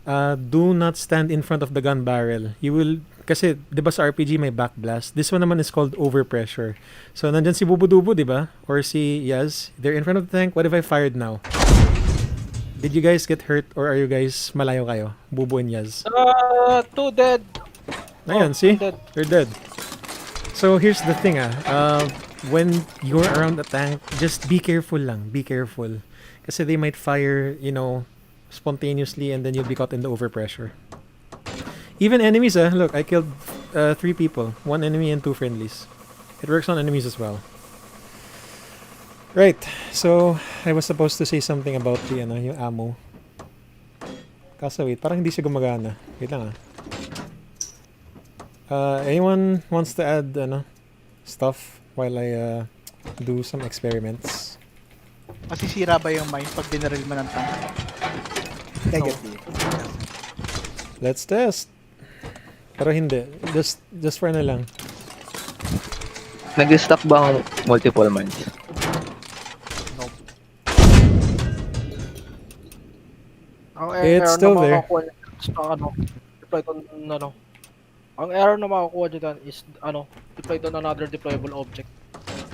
do not stand in front of the gun barrel. You will, kasi 'di ba sa RPG may backblast. This one naman is called overpressure. So nandyan si Bubudubu, 'di ba? Or si Yaz. They're in front of the tank. What if I fired now? Did you guys get hurt or are you guys malayo kayo? Bubu and Yaz. 2 dead. Ayan, see? They're dead. So here's the thing when you're around a tank, just be careful lang. Be careful. Kasi they might fire, spontaneously and then you'll be caught in the overpressure. Even enemies, look, I killed 3 people. 1 enemy and 2 friendlies. It works on enemies as well. Right, so I was supposed to say something about the yung ammo. Kaso wait, parang hindi siya gumagana. Wait lang anyone wants to add stuff while I do some experiments? Masisira ba yung mine pag binaril mo ng tank? Negative. Let's test. Pero hindi. Just for lang. Nag-stack ba ang multiple mines? It's still there. Deploy to ang error na makukuha dyan is deploy to another deployable object.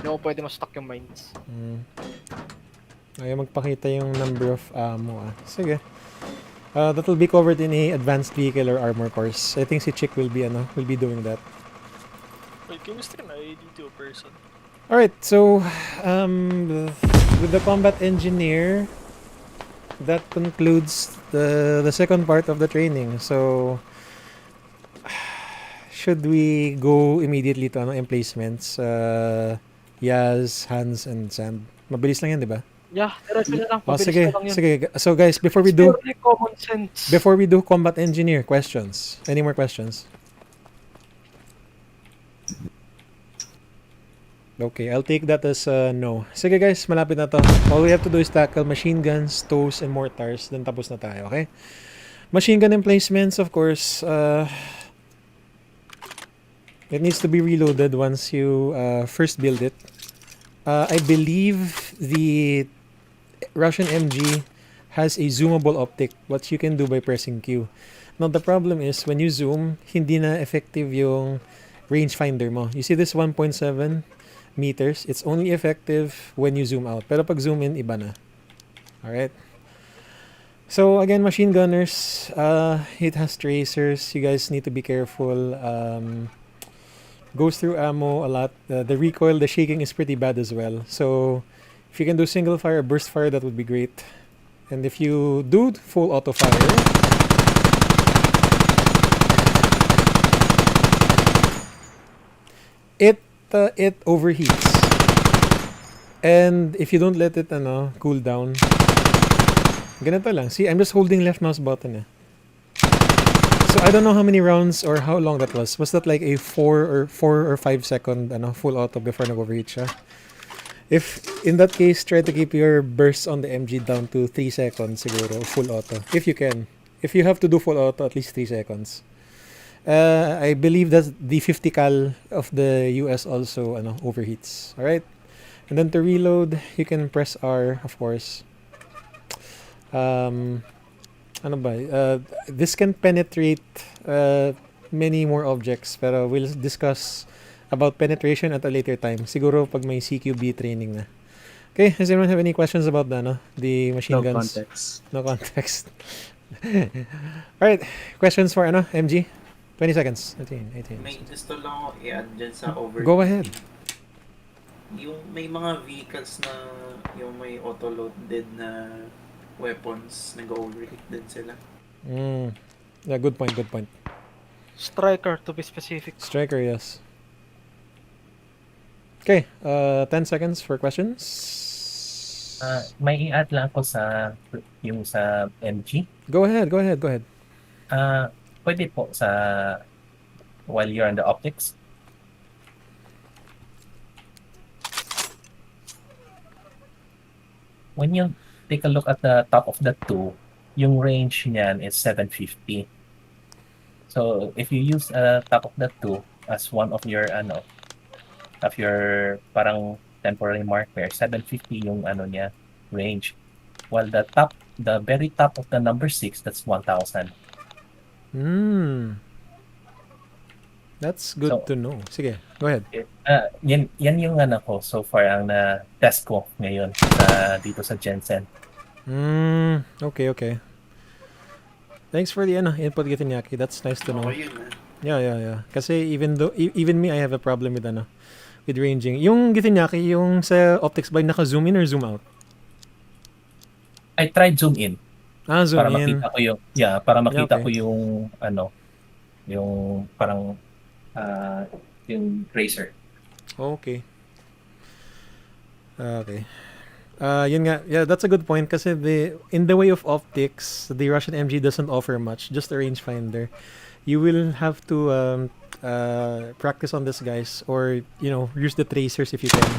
Hindi mo pwede ma-stack yung mines. Ayaw magpakita yung number of ammo Sige. That will be covered in a advanced vehicle or armor course. I think si Chick will be doing that. Wait, can you stick an IED to a person? Alright, so with the combat engineer, that concludes the second part of the training. So should we go immediately to emplacements? Yaz, Hans, and Sam. Mabilis lang yan, di ba? Yeah, diretso na lang. Sige, na lang yan. sige. So guys, before we It's do purely common sense. before we do combat engineer questions, any more questions? Okay, I'll take that as no. Sige guys, malapit na to. All we have to do is tackle machine guns, tows, and mortars. Then tapos na tayo, okay? Machine gun emplacements, of course, it needs to be reloaded once you first build it. I believe the Russian MG has a zoomable optic, what you can do by pressing Q. Now the problem is when you zoom, hindi na effective yung rangefinder mo. You see this 1.7 meters? It's only effective when you zoom out. Pero pag zoom in, iba na. Alright? So again, machine gunners, it has tracers. You guys need to be careful. Goes through ammo a lot. The recoil, the shaking is pretty bad as well. So if you can do single fire, burst fire, that would be great. And if you do full auto fire, it overheats. And if you don't let it cool down, ganito lang. See, I'm just holding left mouse button. So I don't know how many rounds or how long that was. Was that like a 4 or 5 second full auto before nag-overheat siya? If in that case, try to keep your bursts on the MG down to 3 seconds siguro, full auto. If you can. If you have to do full auto, at least 3 seconds. I believe that the 50 cal of the US also overheats. Alright? And then to reload, you can press R, of course. This can penetrate many more objects, pero we'll discuss about penetration at a later time. Siguro pag may CQB training na. Okay, does anyone have any questions about the machine No guns? context. No context. Alright, questions for MG? 20 seconds. 18. May gusto lang ako i-add dyan sa overheat. Go ahead. Yung may mga vehicles na yung may auto-loaded na weapons, nag-overheat din sila. Yeah, good point. Striker, to be specific. Striker, yes. Okay, 10 seconds for questions. May i-add lang ako sa MG. Go ahead. Pwede po while you're on the optics. When you take a look at the top of the 2, yung range niyan is 750. So if you use top of the 2 as one of your parang temporary marker, 750 yung niya range. While the very top of the number 6, that's 1000. That's good to know. Sige, go ahead. Yan yung ko so far ang na-test ko ngayon dito sa Jensen. Okay. Thanks for the input, Gitinyaki. That's nice to know. Okay yun, Yeah. Kasi even me, I have a problem with with ranging. Yung Githyanaki, yung sa optics ba, naka-zoom in or zoom out? I tried zoom in. Zoom para in. makita ko yung para makita Okay. ko yung yung parang yung tracer. Okay. Okay. Yun nga. Yeah, that's a good point kasi in the way of optics, the Russian MG doesn't offer much, just a rangefinder. You will have to practice on this, guys, or use the tracers if you can.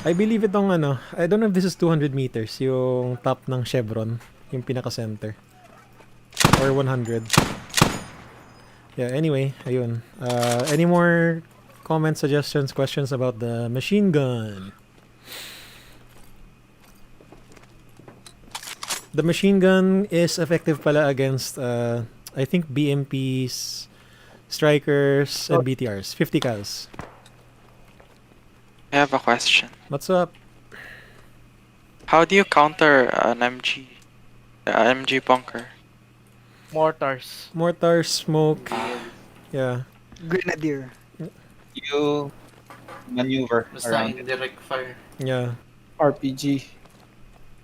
I believe itong I don't know if this is 200 meters, yung top ng chevron, yung pinaka-center. Or 100. Yeah, anyway, ayun. Any more comments, suggestions, questions about the machine gun? The machine gun is effective pala against, I think, BMPs, strikers, and BTRs. 50 cals. I have a question. What's up? How do you counter an MG bunker? Mortars. Mortar, smoke. Yeah. Grenadier. You maneuver Basta around it. indirect fire. Yeah. RPG.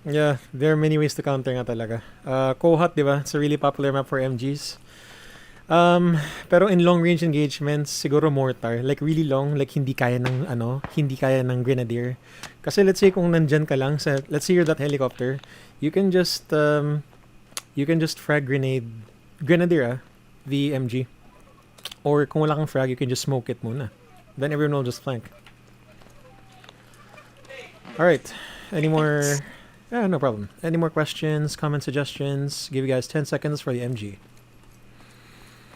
Yeah, there are many ways to counter nga talaga. Kohat, di ba? It's a really popular map for MGs. Pero in long range engagements, siguro mortar, like really long, like hindi kaya ng grenadier. Kasi let's say kung nandyan ka lang sa, let's say you're that helicopter, you can just frag grenadier the MG. Or kung wala kang frag, you can just smoke it muna. Then everyone will just flank. Alright, any more? No problem. Any more questions, comments, suggestions? Give you guys 10 seconds for the MG.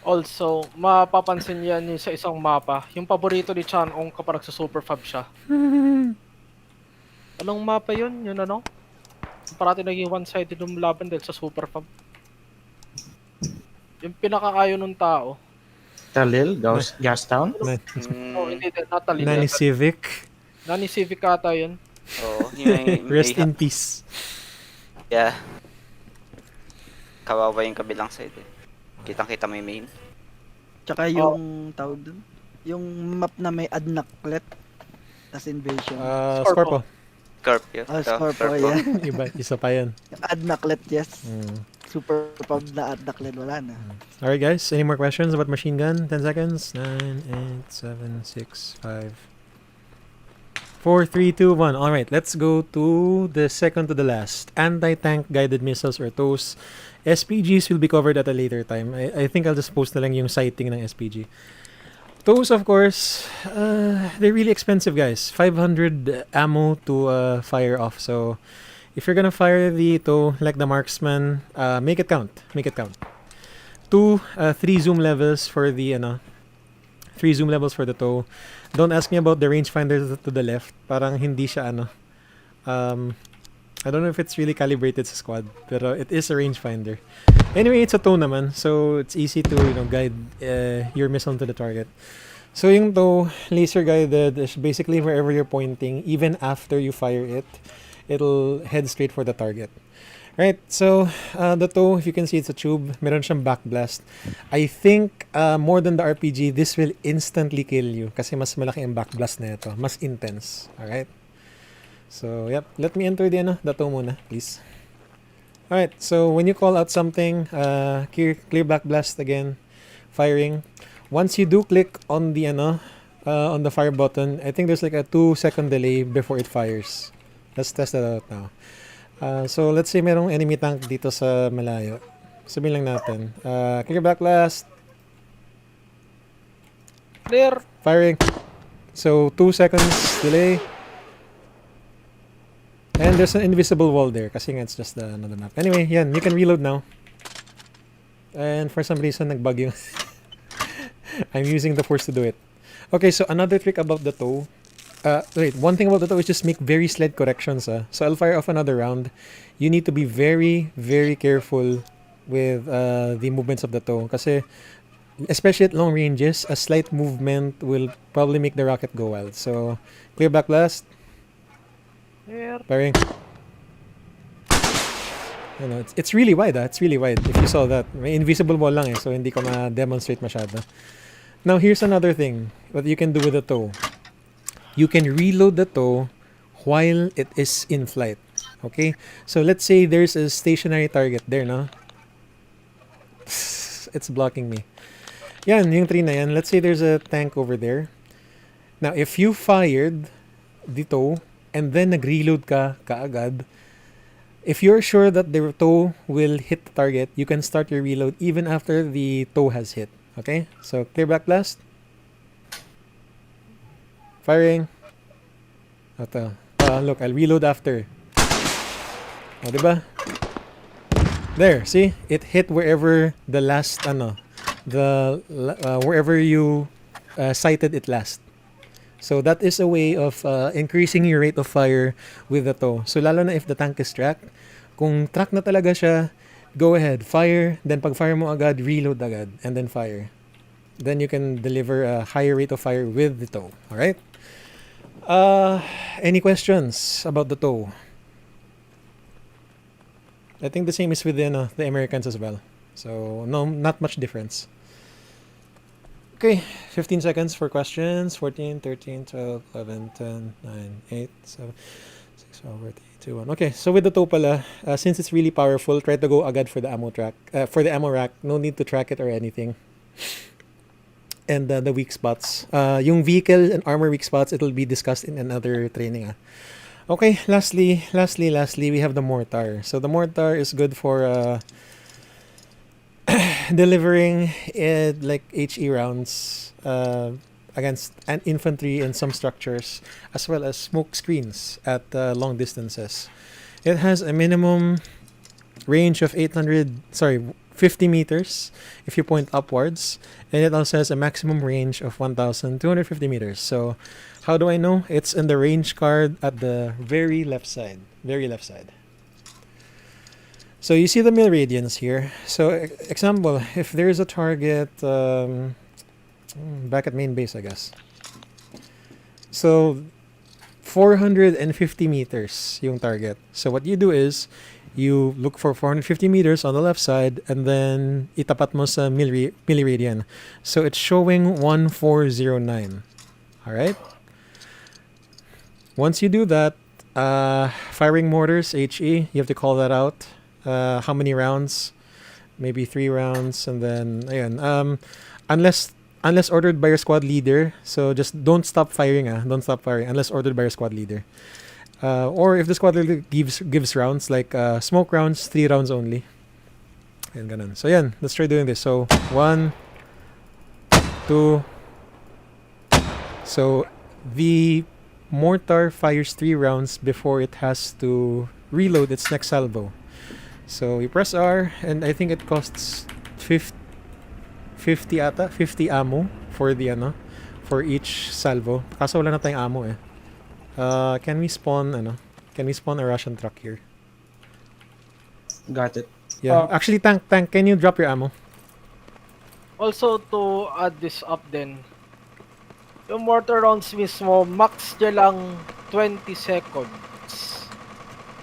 Also, mapapansin yan yung sa isang mapa. Yung paborito ni Chanong kapag nagsa-super fab siya. Anong mapa yun? Yun ano? Parati naging one-sided yung laban dahil sa super fab. Yung pinakaayo ng tao. Talil, Gastown? No, hindi din. Not Talil. Nani Civic. Nani Civic ata yun. Oo. Rest in peace. Yeah. Kawawa yung kabilang side eh. Kitang-kita mo yung main. Tsaka yung tawag dun. Yung map na may adnaklet. Tas invasion. Scorpo. Scorpio. Scorpo, yan. Isa pa yan. Yung adnaklet, yes. Super pub na adnaklet, wala na. Alright guys, any more questions about machine gun? 10 seconds. 9, 8, 7, 6, 5, 4, 3, 2, 1. Alright, let's go to the second to the last. Anti-tank guided missiles or TOWs. SPGs will be covered at a later time. I think I'll just post na lang yung sighting ng SPG. TOWs, of course, they're really expensive, guys. 500 ammo to fire off. So, if you're gonna fire the TOW like the marksman, make it count. Make it count. 3 zoom levels for the 3 zoom levels for the TOW. Don't ask me about the rangefinder to the left. Parang hindi siya I don't know if it's really calibrated sa squad, pero it is a rangefinder. Anyway, it's a TOW naman, so it's easy to guide your missile to the target. So yung TOW, laser guided, is basically wherever you're pointing, even after you fire it, it'll head straight for the target. Right, so the TOW, if you can see, it's a tube. Meron siyang backblast. I think more than the RPG, this will instantly kill you kasi mas malaki ang backblast na ito. Mas intense. Alright? So, yep. Let me enter the TOW muna, please. Alright, so when you call out something, clear backblast again, firing. Once you do click on the on the fire button, I think there's like a 2-second delay before it fires. Let's test that out now. So let's say merong enemy tank dito sa malayo. Sabihin lang natin. Clear backblast. Clear. Firing. So 2 seconds delay. And there's an invisible wall there kasi nga it's just another map. Anyway, yan. You can reload now. And for some reason, nagbug yung I'm using the force to do it. Okay, so another trick about the TOW. Wait, one thing about the TOW is just make very slight corrections. So I'll fire off another round. You need to be very, very careful with the movements of the TOW. Kasi, especially at long ranges, a slight movement will probably make the rocket go wild. So, clear backblast. Firing. It's really wide. It's really wide. If you saw that. May invisible wall lang so hindi ko ma-demonstrate masyado. Now, here's another thing what you can do with the TOW. you can reload the tow while it is in flight. Okay? So let's say there's a stationary target there, no? It's blocking me. Yan, yung tree na yan. Let's say there's a tank over there. Now, if you fired the tow and then nag-reload ka kaagad, if you're sure that the tow will hit the target, you can start your reload even after the tow has hit. Okay? So, clear back blast. Firing. Ito. Look, I'll reload after. O, diba? There, see? It hit wherever the last, wherever you sighted it last. So that is a way of increasing your rate of fire with the tow. So lalo na if the tank is tracked, kung track na talaga siya, go ahead, fire, then pag fire mo agad, reload agad, and then fire. Then you can deliver a higher rate of fire with the tow. Alright? Any questions about the tow? I think the same is with the Americans as well. So no, not much difference. Okay, 15 seconds for questions. 14, 13, 12, 11, 10, 9, 8, 7, 6, 5, 4, 3, 2, 1. Okay, so with the tow pala, since it's really powerful, try to go agad for the ammo track. For the ammo rack, no need to track it or anything. And the weak spots. Yung vehicle and armor weak spots, it'll be discussed in another training. Okay, lastly, we have the mortar. So the mortar is good for delivering like HE rounds against an infantry and some structures, as well as smoke screens at long distances. It has a minimum range of 50 meters if you point upwards, and it also has a maximum range of 1,250 meters. So how do I know? It's in the range card at the very left side. So you see the mill radians here. So example, if there's a target back at main base, I guess. So 450 meters yung target. So what you do is you look for 450 meters on the left side and then itapat mo sa milliradian. So it's showing 1409. All right. Once you do that, firing mortars, HE, you have to call that out. How many rounds? Maybe 3 rounds, and then ayan. Unless ordered by your squad leader. So just don't stop firing. Don't stop firing unless ordered by your squad leader. Or if the squad leader gives rounds, like smoke rounds, 3 rounds only. And ganun. So yan, let's try doing this. So 1, 2. So the mortar fires 3 rounds before it has to reload its next salvo. So you press R, and I think it costs 50 ammo for the for each salvo. Kaso wala na tayong ammo eh. Can we spawn a Russian truck here? Got it. Yeah. Actually, tank, can you drop your ammo? Also, to add this up din, yung mortar rounds mismo, max niya lang 20 seconds.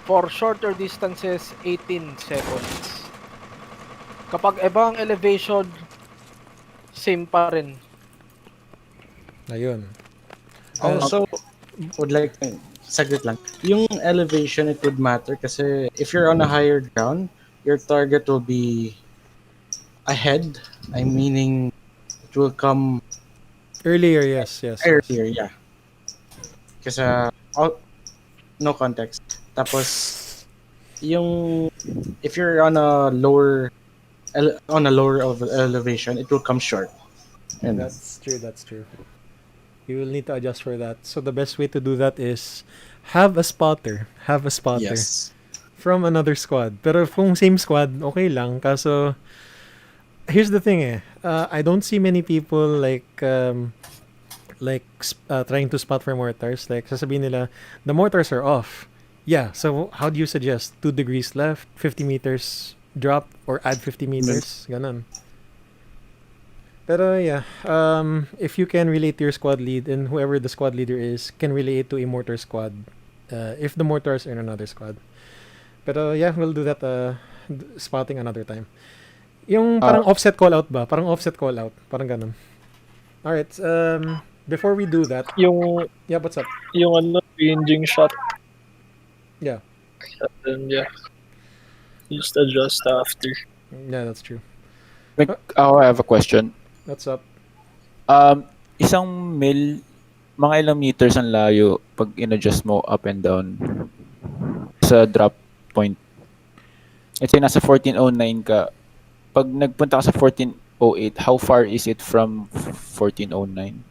For shorter distances, 18 seconds. Kapag ibang elevation, same pa rin. Ayun. Also, would like saglit lang. Yung elevation, it would matter kasi if you're on a higher ground, your target will be ahead. I'm meaning it will come earlier, yes. Earlier, yeah. Kasi no context. Tapos yung if you're on a lower elevation, it will come short. And That's true. You will need to adjust for that. So the best way to do that is have a spotter. Yes. From another squad. Pero kung same squad, okay lang. Kaso here's the thing I don't see many people trying to spot for mortars. Like sasabihin nila, the mortars are off. Yeah, so how do you suggest? 2 degrees left, 50 meters drop, or add 50 meters? Ganon. Pero yeah, if you can relate to your squad lead, and whoever the squad leader is can relate to a mortar squad, if the mortars are in another squad. Pero yeah, we'll do that spotting another time. Yung parang offset call out ba? Parang offset call out. Parang ganon. Alright, before we do that, Yung yeah, what's up? yung ano, ranging shot. Yeah. And then yeah, just adjust after. Yeah, that's true. I have a question. What's up? Isang mil, mga ilang meters ang layo pag in-adjust mo up and down sa drop point. Let's say nasa 1409 ka. Pag nagpunta ka sa 1408, how far is it from 1409?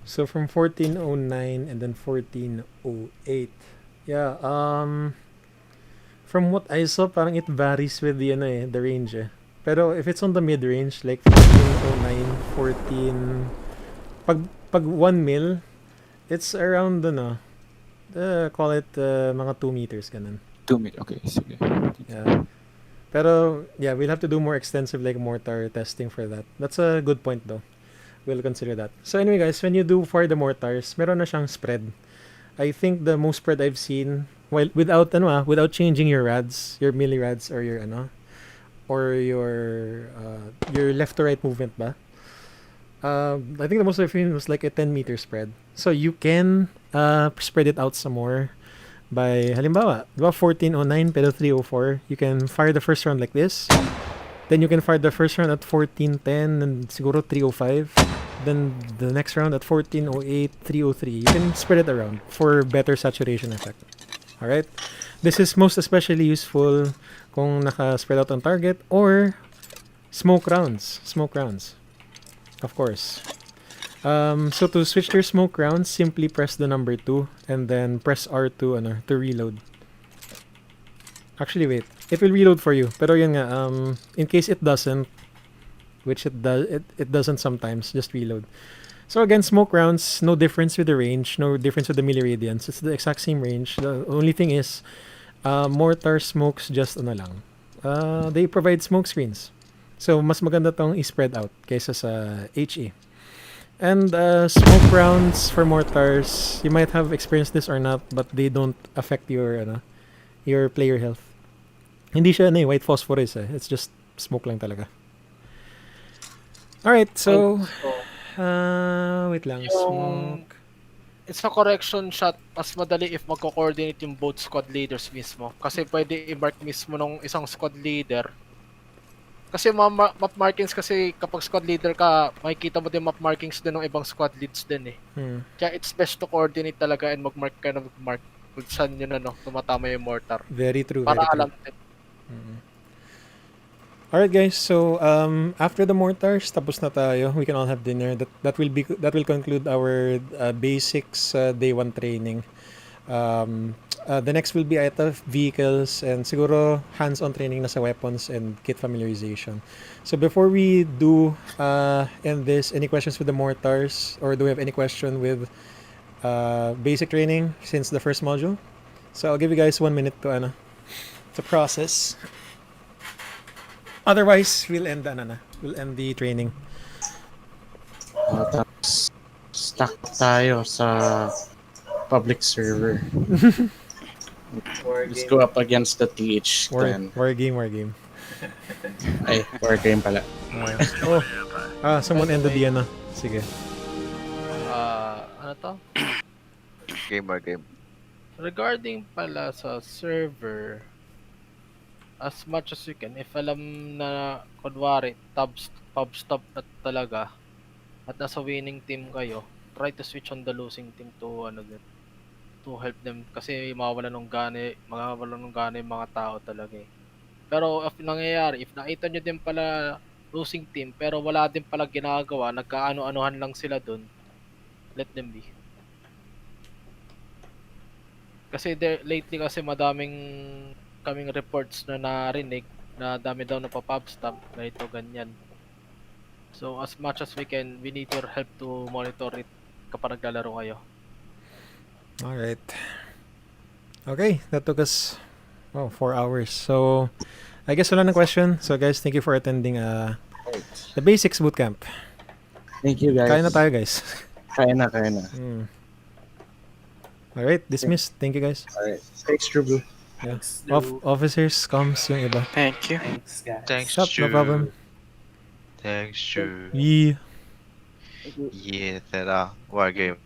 So from 1409 and then 1408. Yeah, from what I saw, parang it varies with the the range eh. Pero if it's on the mid-range, like 1409, 14... Pag 1 mil, it's around, call it mga 2 meters, ganun. 2 meters, okay, sige. Yeah. Pero, yeah, we'll have to do more extensive, like, mortar testing for that. That's a good point, though. We'll consider that. So anyway, guys, when you do for the mortars, meron na siyang spread. I think the most spread I've seen, well, without changing your rads, your milli rads, or your, or your left to right movement ba? I think the most I've seen was like a 10-meter spread. So you can spread it out some more by, halimbawa, 1409 pero 304, you can fire the first round like this. Then you can fire the first round at 1410 and siguro 305. Then the next round at 1408, 303. You can spread it around for better saturation effect. Alright? This is most especially useful kung naka-spread out on target or smoke rounds. Smoke rounds. Of course. So to switch to your smoke rounds, simply press the number 2 and then press R2 to reload. Actually, wait. It will reload for you. Pero yun nga, in case it doesn't, which it doesn't sometimes, just reload. So again, smoke rounds, no difference with the range, no difference with the milliradians. It's the exact same range. The only thing is, mortar smokes just lang. They provide smoke screens. So mas maganda tong i-spread out kaysa sa HE. And smoke rounds for mortars, you might have experienced this or not, but they don't affect your player health. Hindi siya white phosphorus eh. It's just smoke lang talaga. Alright, so wait lang, smoke. It's a correction shot. Mas madali if magko-coordinate yung both squad leaders mismo. Kasi pwede i-mark mismo nung isang squad leader. Kasi mga map markings kasi kapag squad leader ka, makikita mo din map markings din ng ibang squad leads din eh. Kaya it's best to coordinate talaga and mag-mark ka na mag-mark kung saan yun tumatama yung mortar. Very true. Para very alam true. din. Alright guys, so after the mortars, tapos na tayo. We can all have dinner. That will conclude our basics day 1 training. The next will be ito vehicles and siguro hands-on training na sa weapons and kit familiarization. So before we do end this, any questions with the mortars, or do we have any question with basic training since the first module? So I'll give you guys 1 minute to process. Otherwise, we'll end the training. Tapos stuck tayo sa public server. Let's go up against the TH clan. War game. Ay, war game pala. Someone ended the Sige. Ano to? Game. Regarding pala sa server, as much as you can, if alam na kunwari pub stop na talaga at nasa winning team kayo, try to switch on the losing team to to help them kasi mawawalan ng gana yung mga tao talaga eh. Pero if nangyayari, if nakita nyo din pala losing team pero wala din pala ginagawa, nagkaano-anuhan lang sila dun, let them be. Kasi lately kasi kaming reports na narinig na dami daw na pa-pub stop, ganito ganyan. So as much as we can, we need your help to monitor it kapag naglalaro kayo. Alright. Okay, that took us 4 hours. So I guess wala na question. So guys, thank you for attending the basics bootcamp. Thank you guys. Kain na tayo guys. Kain na. Alright, dismissed. Thank you guys. Alright. Thanks, True. Yeah. Officers, comms yung iba. Thank you. Thanks, guys. Thanks, Stop, no problem. Thanks, Drew. Yeah. Okay. Yeah, tara. War game.